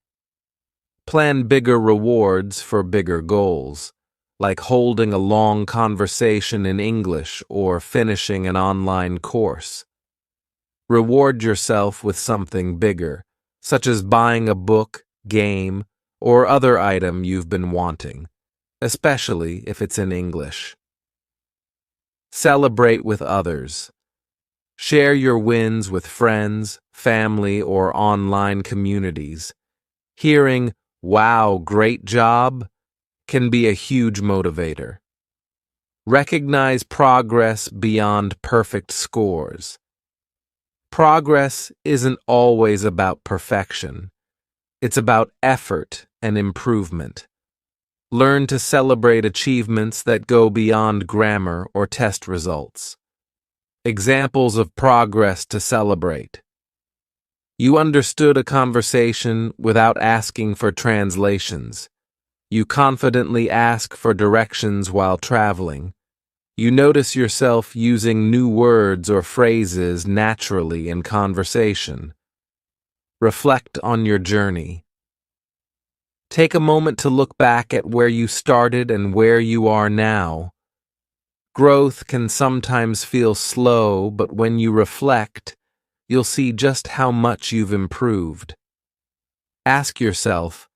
Plan bigger rewards for bigger goals, like holding a long conversation in English or finishing an online course. Reward yourself with something bigger, such as buying a book, game, or other item you've been wanting, especially if it's in English. Celebrate with others. Share your wins with friends, family, or online communities. Hearing, "Wow, great job," can be a huge motivator. Recognize progress beyond perfect scores. Progress isn't always about perfection. It's about effort and improvement. Learn to celebrate achievements that go beyond grammar or test results. Examples of progress to celebrate. You understood a conversation without asking for translations. You confidently ask for directions while traveling. You notice yourself using new words or phrases naturally in conversation. Reflect on your journey. Take a moment to look back at where you started and where you are now. Growth can sometimes feel slow, but when you reflect, you'll see just how much you've improved. Ask yourself,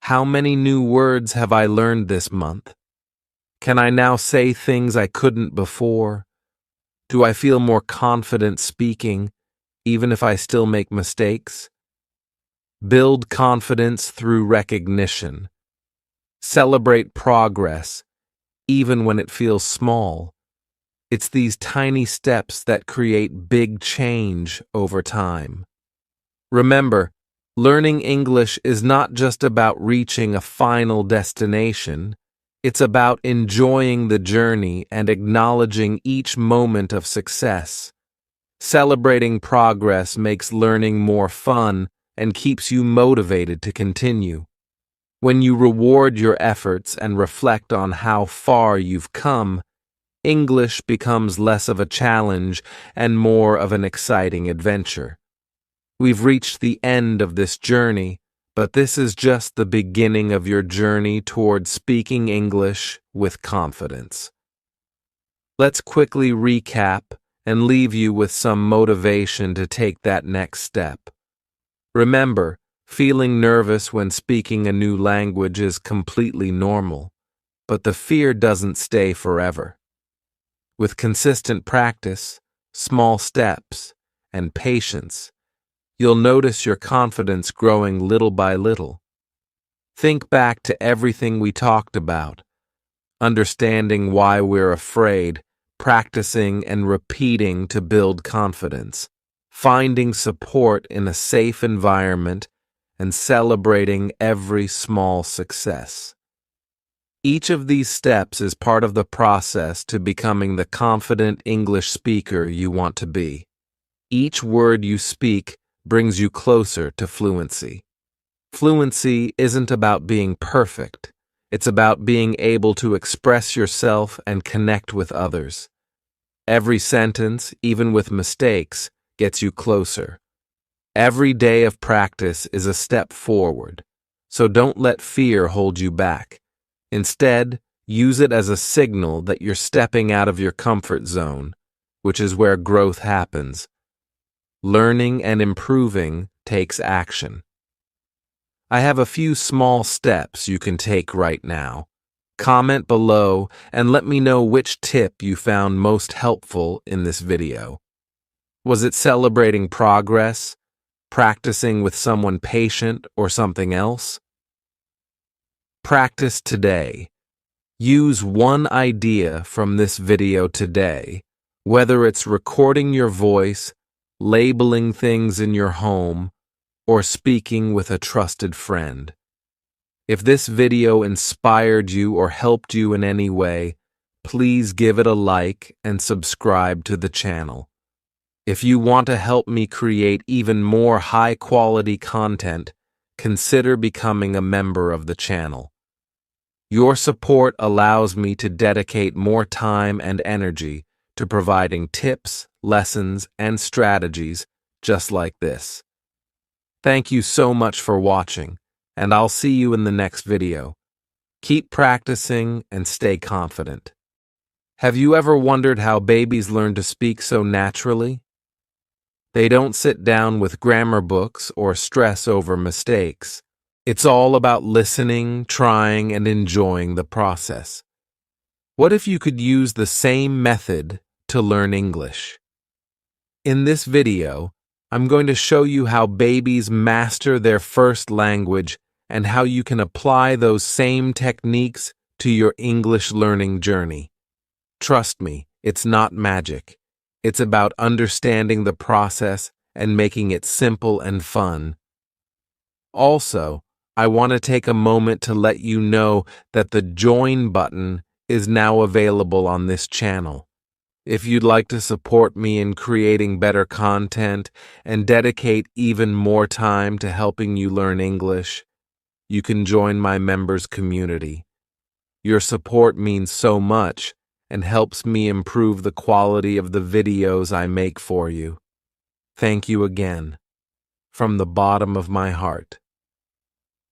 how many new words have I learned this month? Can I now say things I couldn't before? Do I feel more confident speaking, even if I still make mistakes? Build confidence through recognition. Celebrate progress, even when it feels small. It's these tiny steps that create big change over time. Remember, learning English is not just about reaching a final destination. It's about enjoying the journey and acknowledging each moment of success. Celebrating progress makes learning more fun and keeps you motivated to continue. When you reward your efforts and reflect on how far you've come, English becomes less of a challenge and more of an exciting adventure. We've reached the end of this journey, but this is just the beginning of your journey toward speaking English with confidence. Let's quickly recap and leave you with some motivation to take that next step. Remember, feeling nervous when speaking a new language is completely normal, but the fear doesn't stay forever. With consistent practice, small steps, and patience, you'll notice your confidence growing little by little. Think back to everything we talked about, understanding why we're afraid, practicing and repeating to build confidence, finding support in a safe environment, and celebrating every small success. Each of these steps is part of the process to becoming the confident English speaker you want to be. Each word you speak brings you closer to fluency. Fluency isn't about being perfect. It's about being able to express yourself and connect with others. Every sentence, even with mistakes, gets you closer. Every day of practice is a step forward, so don't let fear hold you back. Instead, use it as a signal that you're stepping out of your comfort zone, which is where growth happens. Learning and improving takes action. I have a few small steps you can take right now. Comment below and let me know which tip you found most helpful in this video. Was it celebrating progress, practicing with someone patient, or something else? Practice today. Use one idea from this video today, whether it's recording your voice, labeling things in your home, or speaking with a trusted friend. If this video inspired you or helped you in any way, please give it a like and subscribe to the channel. If you want to help me create even more high-quality content, consider becoming a member of the channel. Your support allows me to dedicate more time and energy to providing tips, lessons, and strategies just like this. Thank you so much for watching, and I'll see you in the next video. Keep practicing and stay confident. Have you ever wondered how babies learn to speak so naturally? They don't sit down with grammar books or stress over mistakes. It's all about listening, trying, and enjoying the process. What if you could use the same method to learn English? In this video, I'm going to show you how babies master their first language and how you can apply those same techniques to your English learning journey. Trust me, it's not magic. It's about understanding the process and making it simple and fun. Also, I want to take a moment to let you know that the join button is now available on this channel. If you'd like to support me in creating better content and dedicate even more time to helping you learn English, you can join my members community. Your support means so much and helps me improve the quality of the videos I make for you. Thank you again, from the bottom of my heart.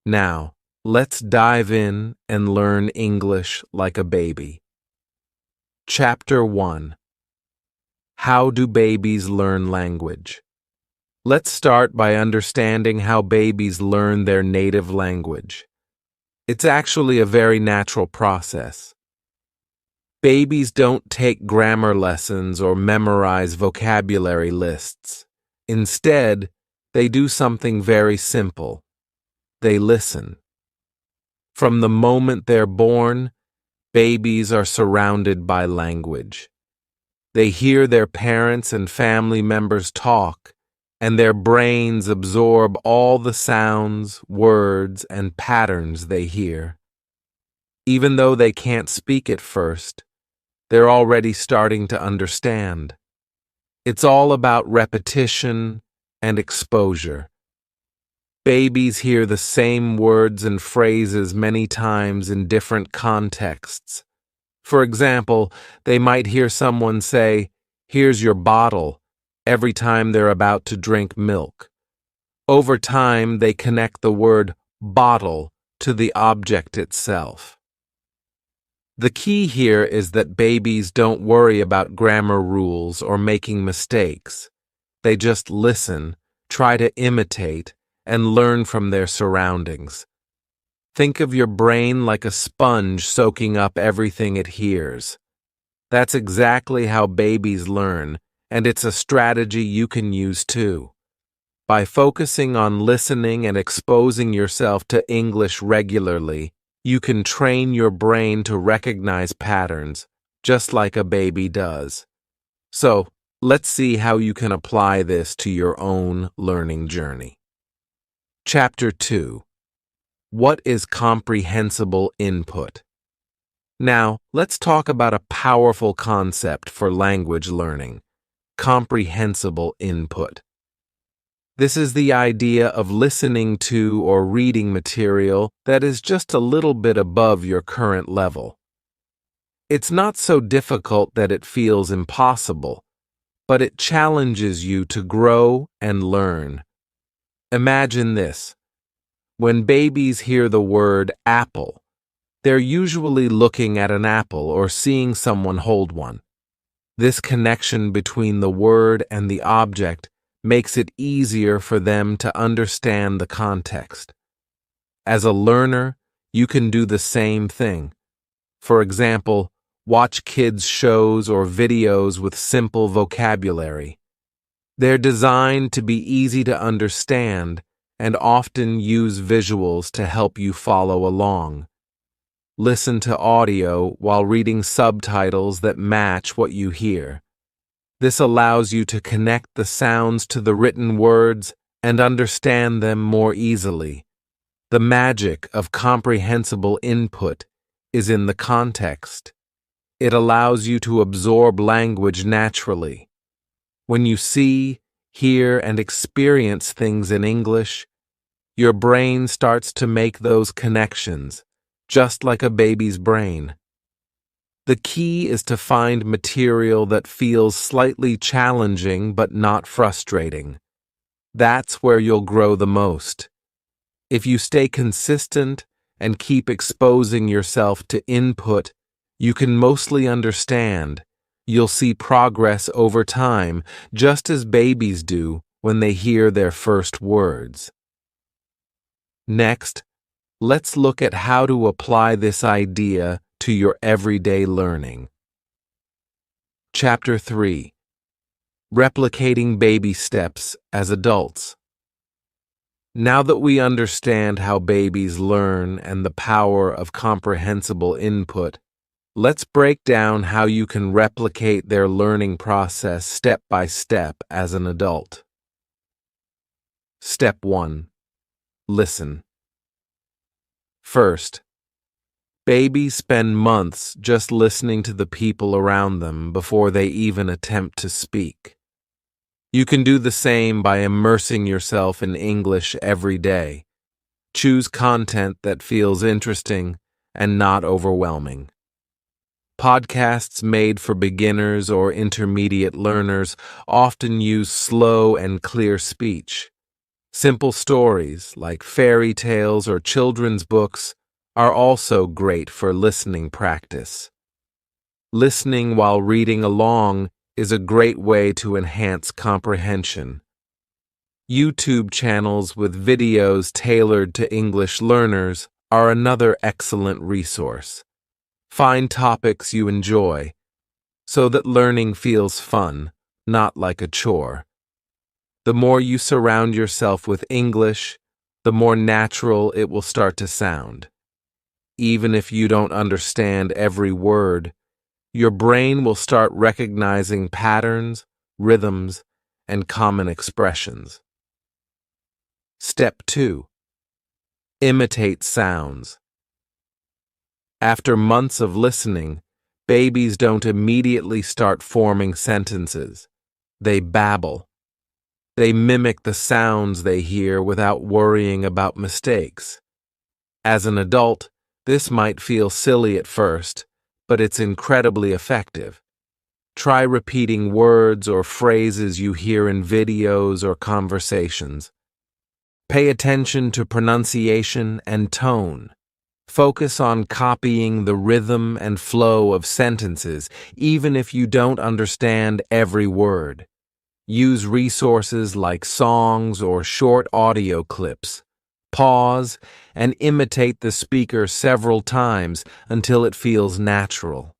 Now, let's dive in and learn English like a baby. Chapter 1. How do babies learn language? Let's start by understanding how babies learn their native language. It's actually a very natural process. Babies don't take grammar lessons or memorize vocabulary lists. Instead, they do something very simple. They listen. From the moment they're born, babies are surrounded by language. They hear their parents and family members talk, and their brains absorb all the sounds, words, and patterns they hear. Even though they can't speak at first, they're already starting to understand. It's all about repetition and exposure. Babies hear the same words and phrases many times in different contexts. For example, they might hear someone say, "Here's your bottle," every time they're about to drink milk. Over time, they connect the word bottle to the object itself. The key here is that babies don't worry about grammar rules or making mistakes. They just listen, try to imitate, and learn from their surroundings. Think of your brain like a sponge soaking up everything it hears. That's exactly how babies learn, and it's a strategy you can use too. By focusing on listening and exposing yourself to English regularly, you can train your brain to recognize patterns, just like a baby does. So, let's see how you can apply this to your own learning journey. Chapter 2. What is comprehensible input? Now, let's talk about a powerful concept for language learning: comprehensible input. This is the idea of listening to or reading material that is just a little bit above your current level. It's not so difficult that it feels impossible, but it challenges you to grow and learn. Imagine this. When babies hear the word apple, they're usually looking at an apple or seeing someone hold one. This connection between the word and the object makes it easier for them to understand the context. As a learner, you can do the same thing. For example, watch kids' shows or videos with simple vocabulary. They're designed to be easy to understand and often use visuals to help you follow along. Listen to audio while reading subtitles that match what you hear. This allows you to connect the sounds to the written words and understand them more easily. The magic of comprehensible input is in the context. It allows you to absorb language naturally. When you see, hear, and experience things in English, your brain starts to make those connections, just like a baby's brain. The key is to find material that feels slightly challenging but not frustrating. That's where you'll grow the most. If you stay consistent and keep exposing yourself to input you can mostly understand, you'll see progress over time, just as babies do when they hear their first words. Next, let's look at how to apply this idea to your everyday learning. Chapter 3. Replicating baby steps as adults. Now that we understand how babies learn and the power of comprehensible input, Let's break down how you can replicate their learning process step by step as an adult. Step 1. Listen. First, babies spend months just listening to the people around them before they even attempt to speak. You can do the same by immersing yourself in English every day. Choose content that feels interesting and not overwhelming. Podcasts made for beginners or intermediate learners often use slow and clear speech. Simple stories, like fairy tales or children's books, are also great for listening practice. Listening while reading along is a great way to enhance comprehension. YouTube channels with videos tailored to English learners are another excellent resource. Find topics you enjoy so that learning feels fun, not like a chore. The more you surround yourself with English, the more natural it will start to sound. Even if you don't understand every word, your brain will start recognizing patterns, rhythms, and common expressions. Step 2. Imitate sounds. After months of listening, babies don't immediately start forming sentences. They babble. They mimic the sounds they hear without worrying about mistakes. As an adult, this might feel silly at first, but it's incredibly effective. Try repeating words or phrases you hear in videos or conversations. Pay attention to pronunciation and tone. Focus on copying the rhythm and flow of sentences, even if you don't understand every word. Use resources like songs or short audio clips. Pause and imitate the speaker several times until it feels natural.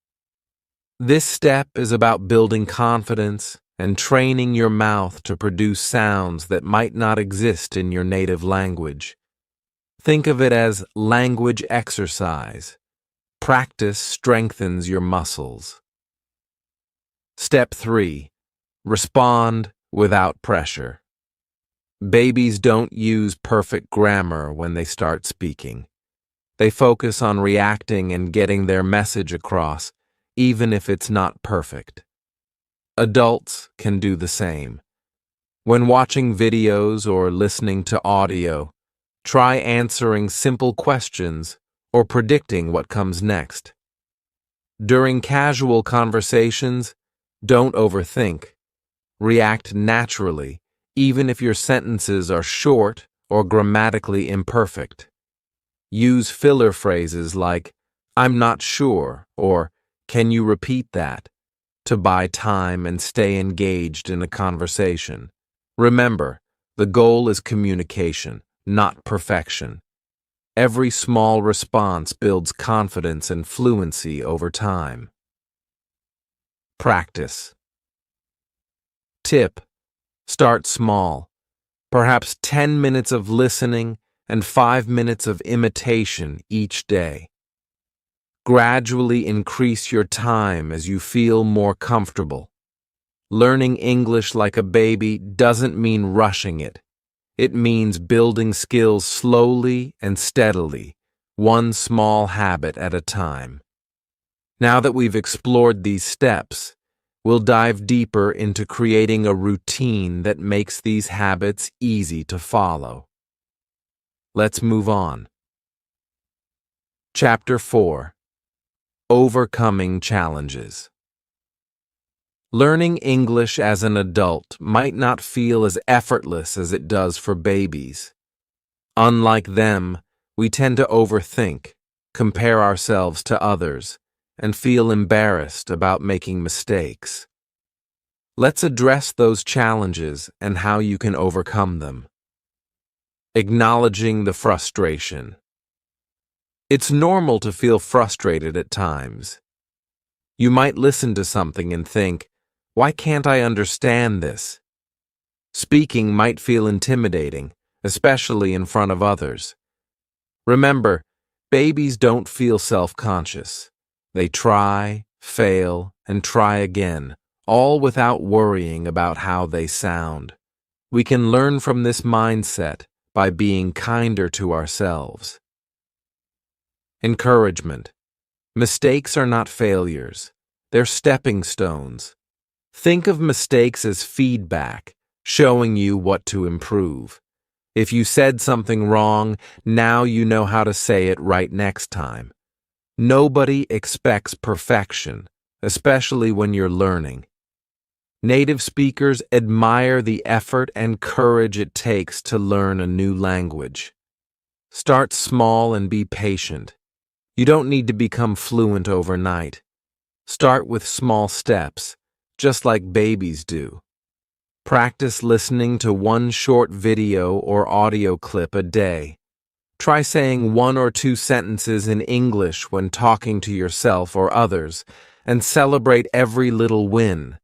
This step is about building confidence and training your mouth to produce sounds that might not exist in your native language. Think of it as language exercise. Practice strengthens your muscles. Step 3. Respond without pressure. Babies don't use perfect grammar when they start speaking. They focus on reacting and getting their message across, even if it's not perfect. Adults can do the same. When watching videos or listening to audio, try answering simple questions or predicting what comes next. During casual conversations, don't overthink. React naturally, even if your sentences are short or grammatically imperfect. Use filler phrases like, "I'm not sure," or "Can you repeat that?" to buy time and stay engaged in a conversation. Remember, the goal is communication, not perfection. Every small response builds confidence and fluency over time. Practice. Tip: start small. Perhaps 10 minutes of listening and 5 minutes of imitation each day. Gradually increase your time as you feel more comfortable. Learning English like a baby doesn't mean rushing it. It means building skills slowly and steadily, one small habit at a time. Now that we've explored these steps, we'll dive deeper into creating a routine that makes these habits easy to follow. Let's move on. Chapter 4. Overcoming Challenges. Learning English as an adult might not feel as effortless as it does for babies. Unlike them, we tend to overthink, compare ourselves to others, and feel embarrassed about making mistakes. Let's address those challenges and how you can overcome them. Acknowledging the frustration. It's normal to feel frustrated at times. You might listen to something and think, "Why can't I understand this?" Speaking might feel intimidating, especially in front of others. Remember, babies don't feel self-conscious. They try, fail, and try again, all without worrying about how they sound. We can learn from this mindset by being kinder to ourselves. Encouragement. Mistakes are not failures. They're stepping stones. Think of mistakes as feedback, showing you what to improve. If you said something wrong, now you know how to say it right next time. Nobody expects perfection, especially when you're learning. Native speakers admire the effort and courage it takes to learn a new language. Start small and be patient. You don't need to become fluent overnight. Start with small steps, just like babies do. Practice listening to one short video or audio clip a day. Try saying 1 or 2 sentences in English when talking to yourself or others, and celebrate every little win,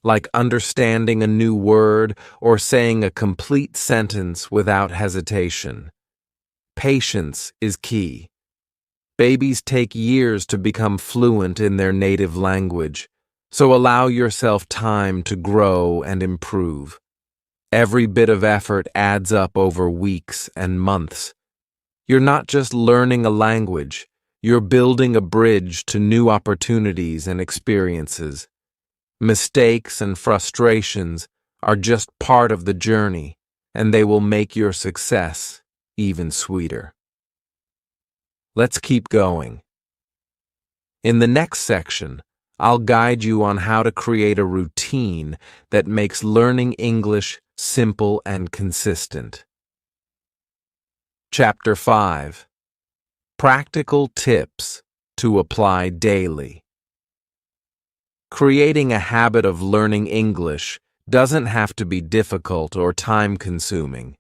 like understanding a new word or saying a complete sentence without hesitation. Patience is key. Babies take years to become fluent in their native language, so allow yourself time to grow and improve. Every bit of effort adds up over weeks and months. You're not just learning a language, you're building a bridge to new opportunities and experiences. Mistakes and frustrations are just part of the journey, and they will make your success even sweeter. Let's keep going. In the next section, I'll guide you on how to create a routine that makes learning English simple and consistent. Chapter 5. Practical Tips to Apply Daily. Creating a habit of learning English doesn't have to be difficult or time-consuming.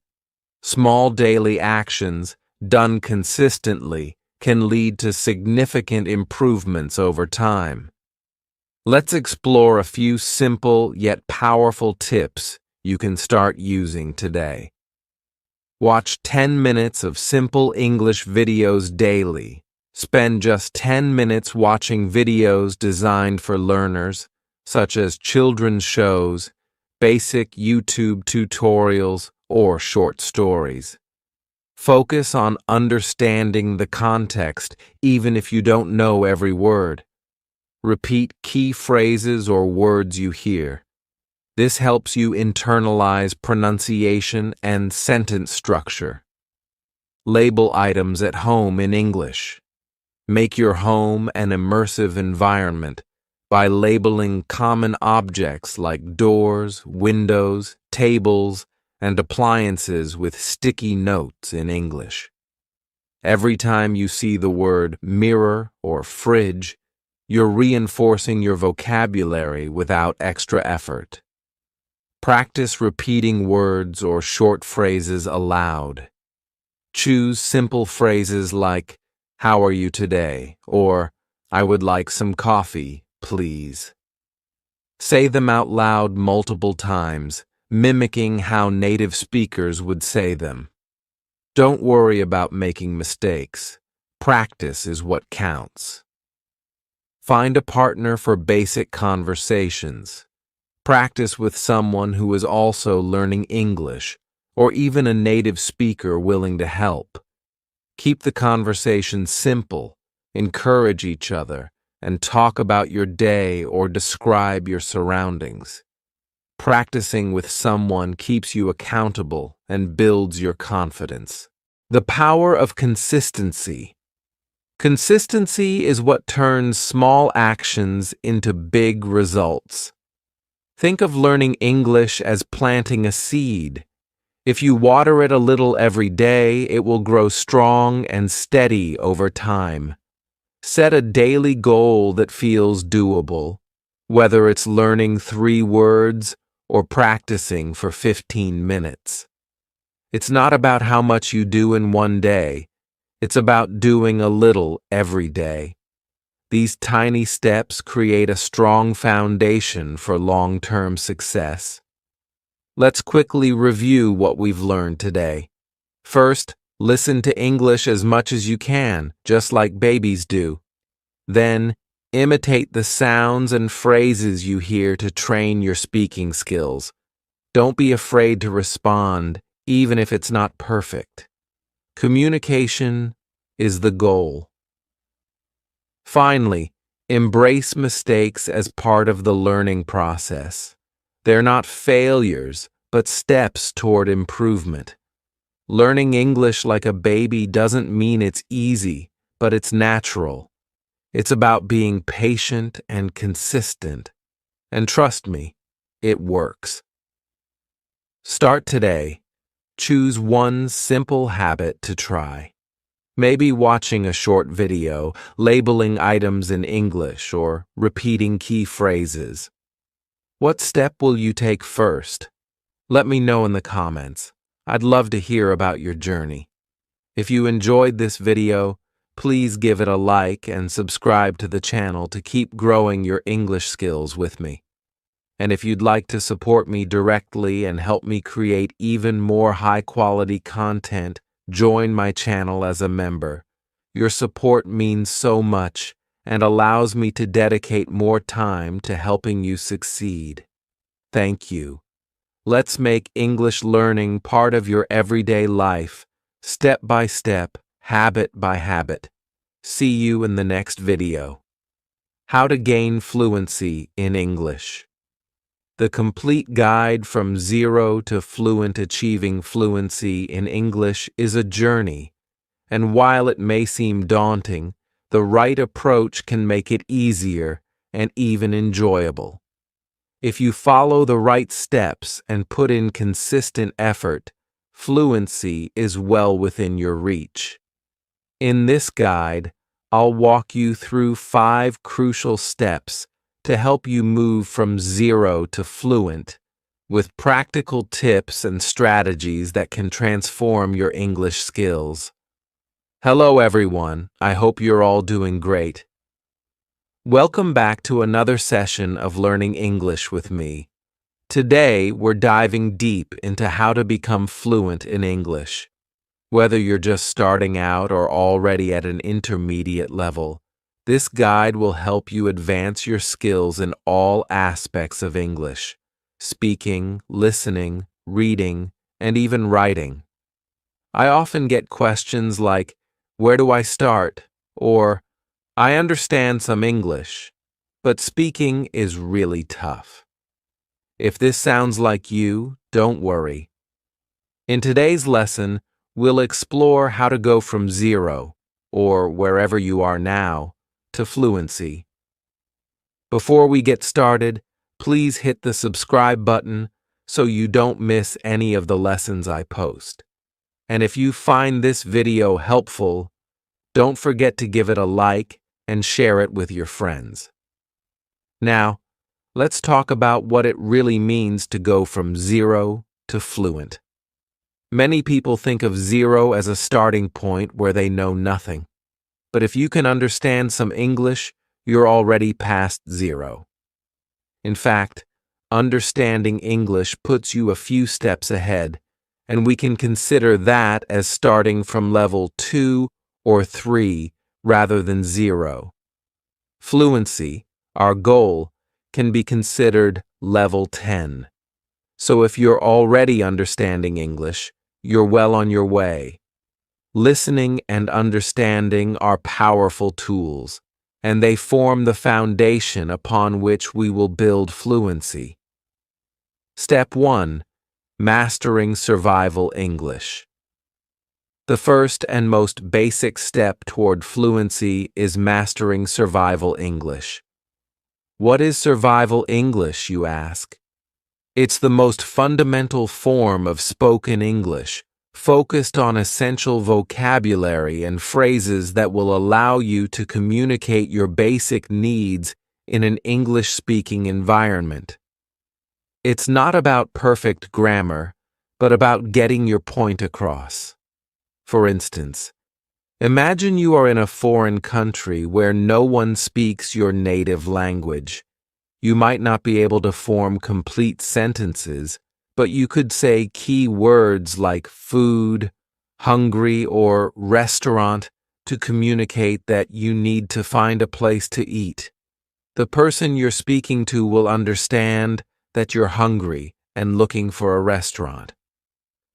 Small daily actions, done consistently, can lead to significant improvements over time. Let's explore a few simple yet powerful tips you can start using today. Watch 10 minutes of simple English videos daily. Spend just 10 minutes watching videos designed for learners, such as children's shows, basic YouTube tutorials, or short stories. Focus on understanding the context, even if you don't know every word. Repeat key phrases or words you hear. This helps you internalize pronunciation and sentence structure. Label items at home in English. Make your home an immersive environment by labeling common objects like doors, windows, tables, and appliances with sticky notes in English. Every time you see the word mirror or fridge, you're reinforcing your vocabulary without extra effort. Practice repeating words or short phrases aloud. Choose simple phrases like, "How are you today?" or "I would like some coffee, please." Say them out loud multiple times, mimicking how native speakers would say them. Don't worry about making mistakes. Practice is what counts. Find a partner for basic conversations. Practice with someone who is also learning English, or even a native speaker willing to help. Keep the conversation simple, encourage each other, and talk about your day or describe your surroundings. Practicing with someone keeps you accountable and builds your confidence. The power of consistency. Consistency is what turns small actions into big results. Think of learning English as planting a seed. If you water it a little every day, it will grow strong and steady over time. Set a daily goal that feels doable, whether it's learning 3 words or practicing for 15 minutes. It's not about how much you do in one day. It's about doing a little every day. These tiny steps create a strong foundation for long-term success. Let's quickly review what we've learned today. First, listen to English as much as you can, just like babies do. Then, Imitate the sounds and phrases you hear to train your speaking skills. Don't be afraid to respond, even if it's not perfect. Communication is the goal. Finally, embrace mistakes as part of the learning process. They're not failures, but steps toward improvement. Learning English like a baby doesn't mean it's easy, but it's natural. It's about being patient and consistent. And trust me, it works. Start today. Choose one simple habit to try. Maybe watching a short video, labeling items in English, or repeating key phrases. What step will you take first? Let me know in the comments. I'd love to hear about your journey. If you enjoyed this video, please give it a like and subscribe to the channel to keep growing your English skills with me. And if you'd like to support me directly and help me create even more high-quality content, join my channel as a member. Your support means so much and allows me to dedicate more time to helping you succeed. Thank you. Let's make English learning part of your everyday life, step by step, habit by habit. See you in the next video. How to gain fluency in English. The complete guide from zero to fluent achieving fluency in English is a journey, and while it may seem daunting, the right approach can make it easier and even enjoyable. If you follow the right steps and put in consistent effort, fluency is well within your reach. In this guide, I'll walk you through 5 crucial steps to help you move from zero to fluent, with practical tips and strategies that can transform your English skills. Hello everyone, I hope you're all doing great. Welcome back to another session of Learning English with me. Today, we're diving deep into how to become fluent in English. Whether you're just starting out or already at an intermediate level, this guide will help you advance your skills in all aspects of English: speaking, listening, reading, and even writing. I often get questions like, "Where do I start?" or "I understand some English, but speaking is really tough." If this sounds like you, don't worry. In today's lesson, we'll explore how to go from zero, or wherever you are now, to fluency. Before we get started, please hit the subscribe button so you don't miss any of the lessons I post. And if you find this video helpful, don't forget to give it a like and share it with your friends. Now, let's talk about what it really means to go from zero to fluent. Many people think of zero as a starting point where they know nothing. But if you can understand some English, you're already past zero. In fact, understanding English puts you a few steps ahead, and we can consider that as starting from level 2 or 3 rather than 0. Fluency, our goal, can be considered level 10. So if you're already understanding English, you're well on your way. Listening and understanding are powerful tools, and they form the foundation upon which we will build fluency. Step 1. Mastering Survival English. The first and most basic step toward fluency is mastering survival English. What is survival English, you ask? It's the most fundamental form of spoken English, focused on essential vocabulary and phrases that will allow you to communicate your basic needs in an English-speaking environment. It's not about perfect grammar, but about getting your point across. For instance, imagine you are in a foreign country where no one speaks your native language. You might not be able to form complete sentences, but you could say key words like food, hungry, or restaurant to communicate that you need to find a place to eat. The person you're speaking to will understand that you're hungry and looking for a restaurant.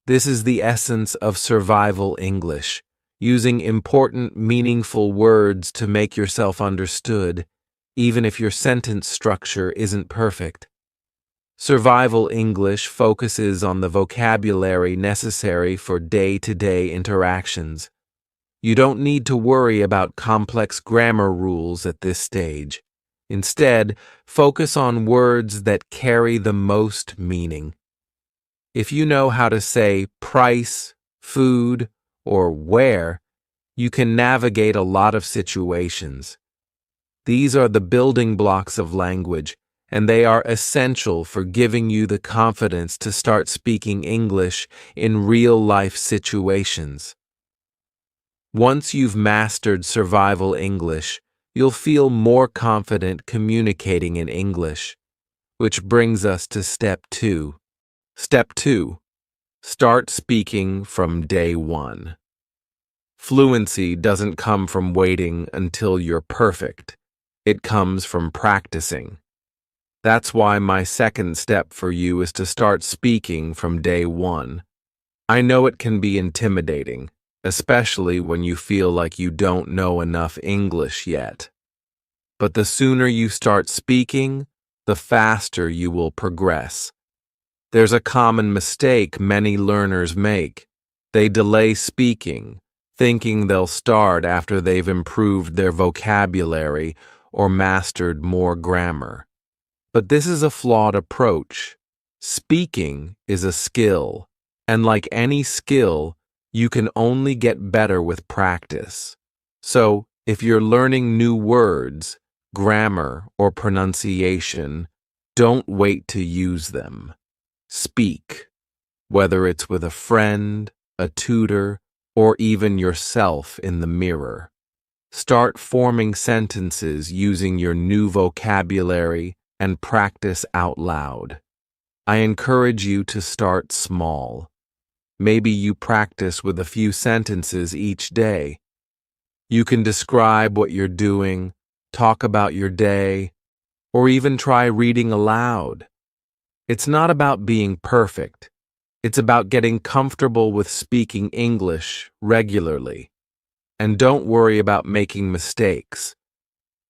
This is the essence of survival English, using important, meaningful words to make yourself understood, even if your sentence structure isn't perfect. Survival English focuses on the vocabulary necessary for day-to-day interactions. You don't need to worry about complex grammar rules at this stage. Instead, focus on words that carry the most meaning. If you know how to say price, food, or where, you can navigate a lot of situations. These are the building blocks of language, and they are essential for giving you the confidence to start speaking English in real-life situations. Once you've mastered survival English, you'll feel more confident communicating in English, which brings us to Step 2. Step 2. Start speaking from day one. Fluency doesn't come from waiting until you're perfect. It comes from practicing. That's why my second step for you is to start speaking from day one. I know it can be intimidating, especially when you feel like you don't know enough English yet. But the sooner you start speaking, the faster you will progress. There's a common mistake many learners make. They delay speaking, thinking they'll start after they've improved their vocabulary or mastered more grammar. But this is a flawed approach. Speaking is a skill, and like any skill, you can only get better with practice. So, if you're learning new words, grammar, or pronunciation, don't wait to use them. Speak, whether it's with a friend, a tutor, or even yourself in the mirror. Start forming sentences using your new vocabulary and practice out loud. I encourage you to start small. Maybe you practice with a few sentences each day. You can describe what you're doing, talk about your day, or even try reading aloud. It's not about being perfect. It's about getting comfortable with speaking English regularly. And don't worry about making mistakes.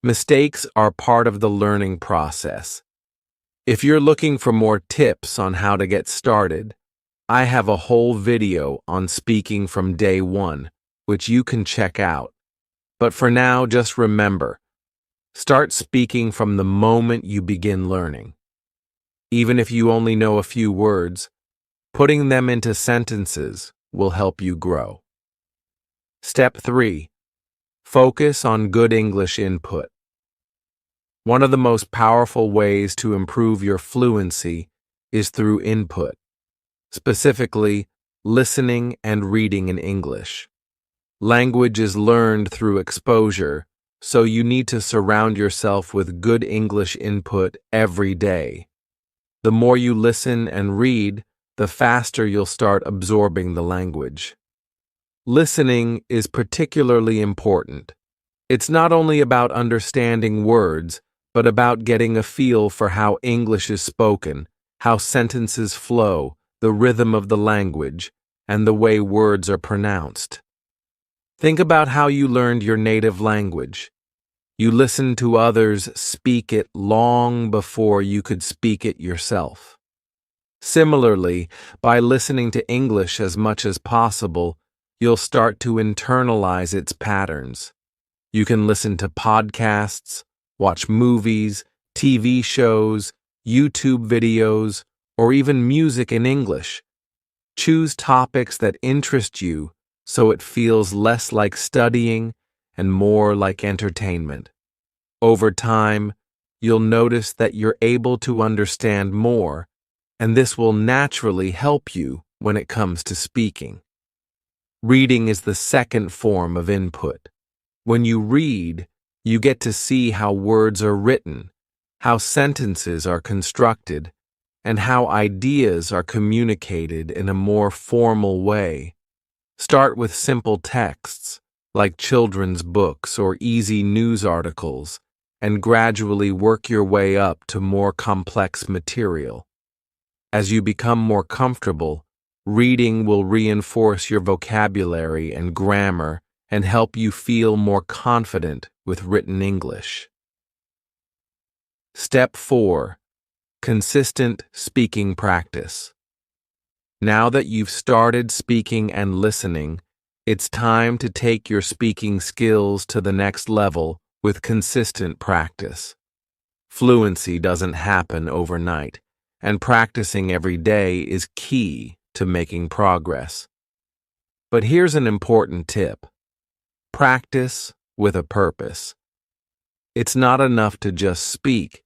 Mistakes are part of the learning process. If you're looking for more tips on how to get started, I have a whole video on speaking from day one, which you can check out. But for now, just remember, start speaking from the moment you begin learning. Even if you only know a few words, putting them into sentences will help you grow. Step 3. Focus on good English input. One of the most powerful ways to improve your fluency is through input, specifically listening and reading in English. Language is learned through exposure, so you need to surround yourself with good English input every day. The more you listen and read, the faster you'll start absorbing the language. Listening is particularly important. It's not only about understanding words, but about getting a feel for how English is spoken, how sentences flow, the rhythm of the language, and the way words are pronounced. Think about how you learned your native language. You listened to others speak it long before you could speak it yourself. Similarly, by listening to English as much as possible, you'll start to internalize its patterns. You can listen to podcasts, watch movies, TV shows, YouTube videos, or even music in English. Choose topics that interest you so it feels less like studying and more like entertainment. Over time, you'll notice that you're able to understand more, and this will naturally help you when it comes to speaking. Reading is the second form of input. When you read, you get to see how words are written, how sentences are constructed, and how ideas are communicated in a more formal way. Start with simple texts, like children's books or easy news articles, and gradually work your way up to more complex material. As you become more comfortable, reading will reinforce your vocabulary and grammar and help you feel more confident with written English. Step 4. Consistent speaking practice. Now that you've started speaking and listening, it's time to take your speaking skills to the next level with consistent practice. Fluency doesn't happen overnight, and practicing every day is key to making progress. But here's an important tip. Practice with a purpose. It's not enough to just speak.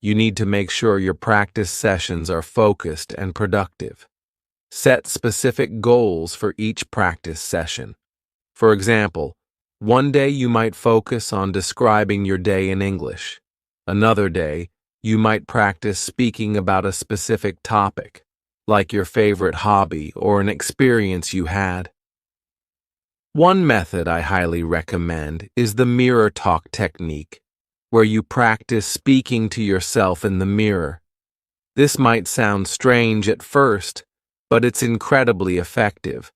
You need to make sure your practice sessions are focused and productive. Set specific goals for each practice session. For example, one day you might focus on describing your day in English. Another day, you might practice speaking about a specific topic, like your favorite hobby or an experience you had. One method I highly recommend is the mirror talk technique, where you practice speaking to yourself in the mirror. This might sound strange at first, but it's incredibly effective.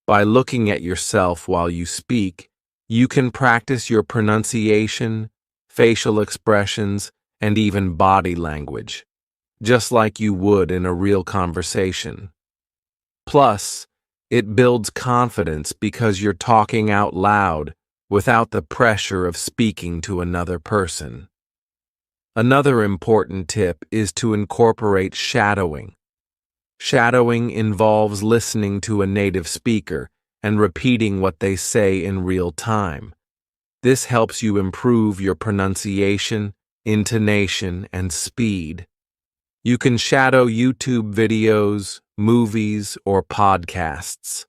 By looking at yourself while you speak, you can practice your pronunciation, facial expressions, and even body language, just like you would in a real conversation. Plus, it builds confidence because you're talking out loud without the pressure of speaking to another person. Another important tip is to incorporate shadowing. Shadowing involves listening to a native speaker and repeating what they say in real time. This helps you improve your pronunciation, intonation, and speed. You can shadow YouTube videos, movies, or podcasts.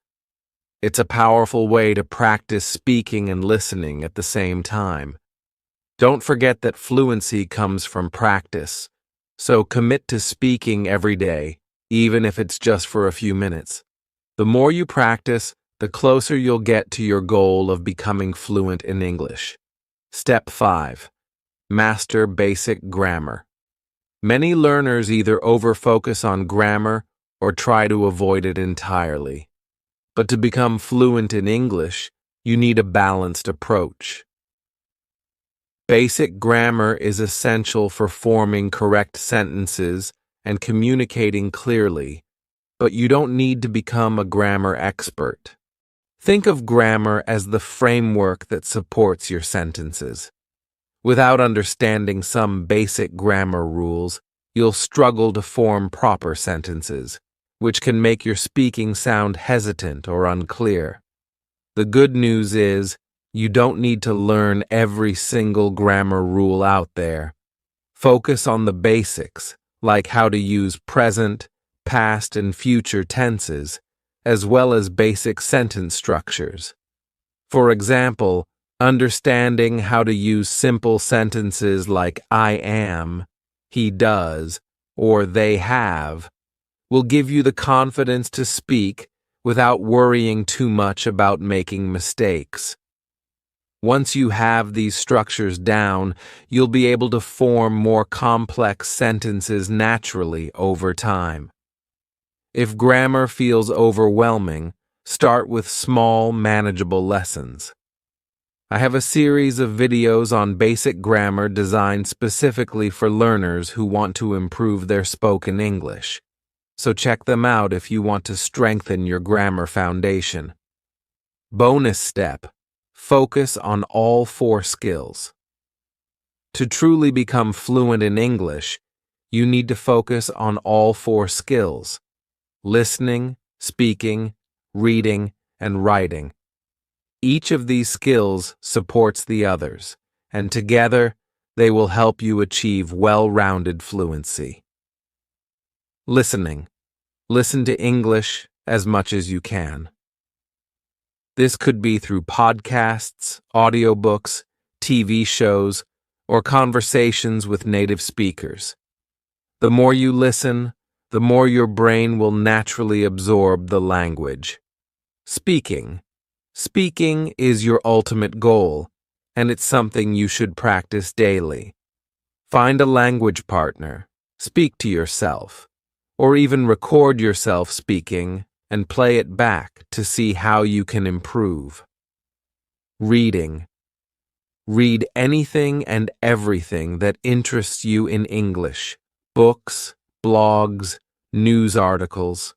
It's a powerful way to practice speaking and listening at the same time. Don't forget that fluency comes from practice, so commit to speaking every day, even if it's just for a few minutes. The more you practice, the closer you'll get to your goal of becoming fluent in English. Step 5. Master basic grammar. Many learners either over-focus on grammar or try to avoid it entirely. But to become fluent in English, you need a balanced approach. Basic grammar is essential for forming correct sentences and communicating clearly, but you don't need to become a grammar expert. Think of grammar as the framework that supports your sentences. Without understanding some basic grammar rules, you'll struggle to form proper sentences, which can make your speaking sound hesitant or unclear. The good news is, you don't need to learn every single grammar rule out there. Focus on the basics, like how to use present, past, and future tenses, as well as basic sentence structures. For example, understanding how to use simple sentences like I am, he does, or they have, will give you the confidence to speak without worrying too much about making mistakes. Once you have these structures down, you'll be able to form more complex sentences naturally over time. If grammar feels overwhelming, start with small, manageable lessons. I have a series of videos on basic grammar designed specifically for learners who want to improve their spoken English, so check them out if you want to strengthen your grammar foundation. Bonus step: focus on all 4 skills. To truly become fluent in English, you need to focus on all 4 skills: listening, speaking, reading, and writing. Each of these skills supports the others, and together they will help you achieve well-rounded fluency. Listening. Listen to English as much as you can. This could be through podcasts, audiobooks, TV shows, or conversations with native speakers. The more you listen, the more your brain will naturally absorb the language. Speaking. Speaking is your ultimate goal, and it's something you should practice daily. Find a language partner, speak to yourself, or even record yourself speaking and play it back to see how you can improve. Reading. Read anything and everything that interests you in English: books, blogs, news articles.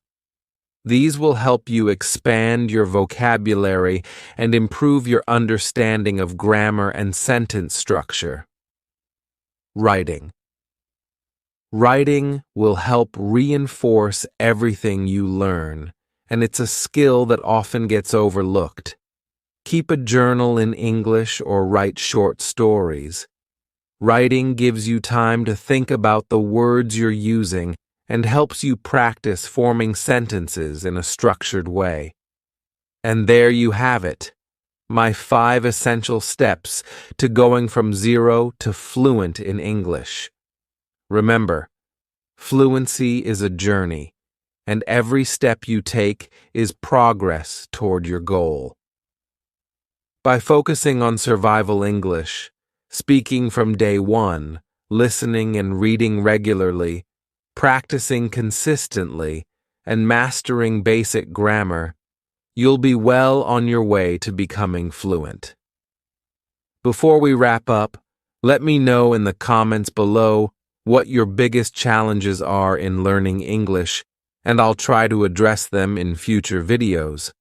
These will help you expand your vocabulary and improve your understanding of grammar and sentence structure. Writing. Writing will help reinforce everything you learn, and it's a skill that often gets overlooked. Keep a journal in English or write short stories. Writing gives you time to think about the words you're using and helps you practice forming sentences in a structured way. And there you have it, my 5 essential steps to going from zero to fluent in English. Remember, fluency is a journey, and every step you take is progress toward your goal. By focusing on survival English, speaking from day one, listening and reading regularly, practicing consistently, and mastering basic grammar, you'll be well on your way to becoming fluent. Before we wrap up, let me know in the comments below what your biggest challenges are in learning English, and I'll try to address them in future videos.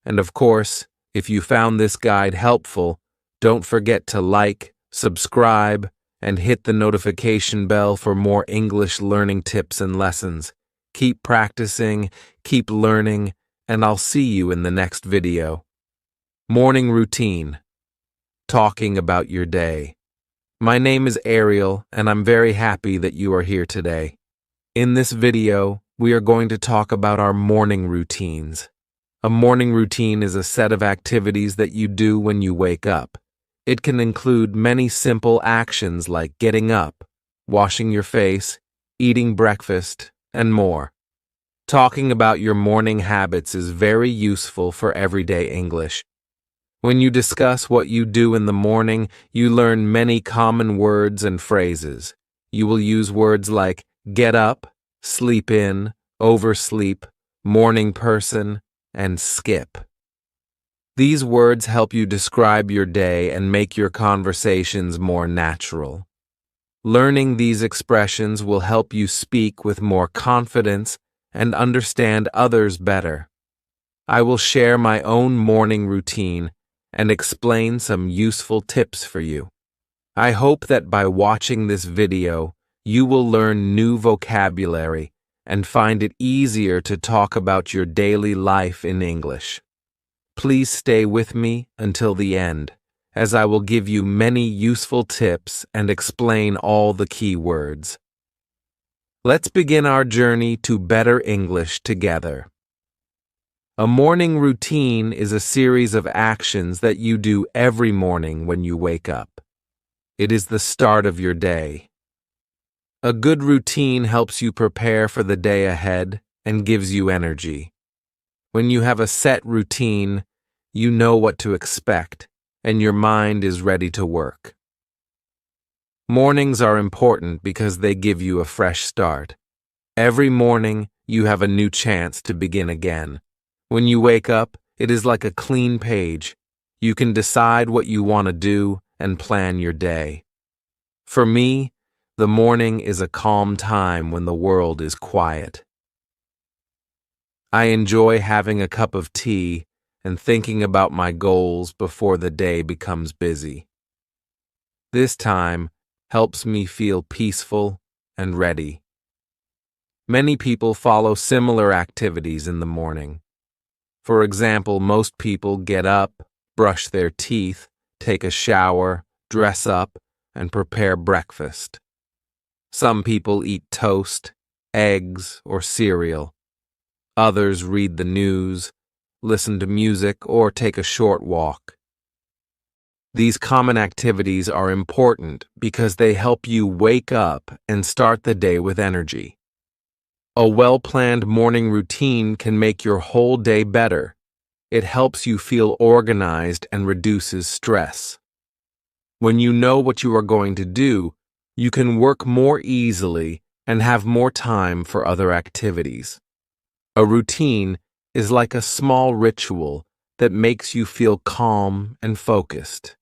And of course, if you found this guide helpful, don't forget to like, subscribe, and hit the notification bell for more English learning tips and lessons. Keep practicing, keep learning, and I'll see you in the next video. Morning routine. Talking about your day. My name is Ariel, and I'm very happy that you are here today. In this video, we are going to talk about our morning routines. A morning routine is a set of activities that you do when you wake up. It can include many simple actions like getting up, washing your face, eating breakfast, and more. Talking about your morning habits is very useful for everyday English. When you discuss what you do in the morning, you learn many common words and phrases. You will use words like get up, sleep in, oversleep, morning person, and skip. These words help you describe your day and make your conversations more natural. Learning these expressions will help you speak with more confidence and understand others better. I will share my own morning routine and explain some useful tips for you. I hope that by watching this video, you will learn new vocabulary and find it easier to talk about your daily life in English. Please stay with me until the end, as I will give you many useful tips and explain all the key words. Let's begin our journey to better English together. A morning routine is a series of actions that you do every morning when you wake up. It is the start of your day. A good routine helps you prepare for the day ahead and gives you energy. When you have a set routine, you know what to expect, and your mind is ready to work. Mornings are important because they give you a fresh start. Every morning, you have a new chance to begin again. When you wake up, it is like a clean page. You can decide what you want to do and plan your day. For me, the morning is a calm time when the world is quiet. I enjoy having a cup of tea and thinking about my goals before the day becomes busy. This time helps me feel peaceful and ready. Many people follow similar activities in the morning. For example, most people get up, brush their teeth, take a shower, dress up, and prepare breakfast. Some people eat toast, eggs, or cereal. Others read the news, listen to music, or take a short walk. These common activities are important because they help you wake up and start the day with energy. A well-planned morning routine can make your whole day better. It helps you feel organized and reduces stress. When you know what you are going to do, you can work more easily and have more time for other activities. A routine is like a small ritual that makes you feel calm and focused.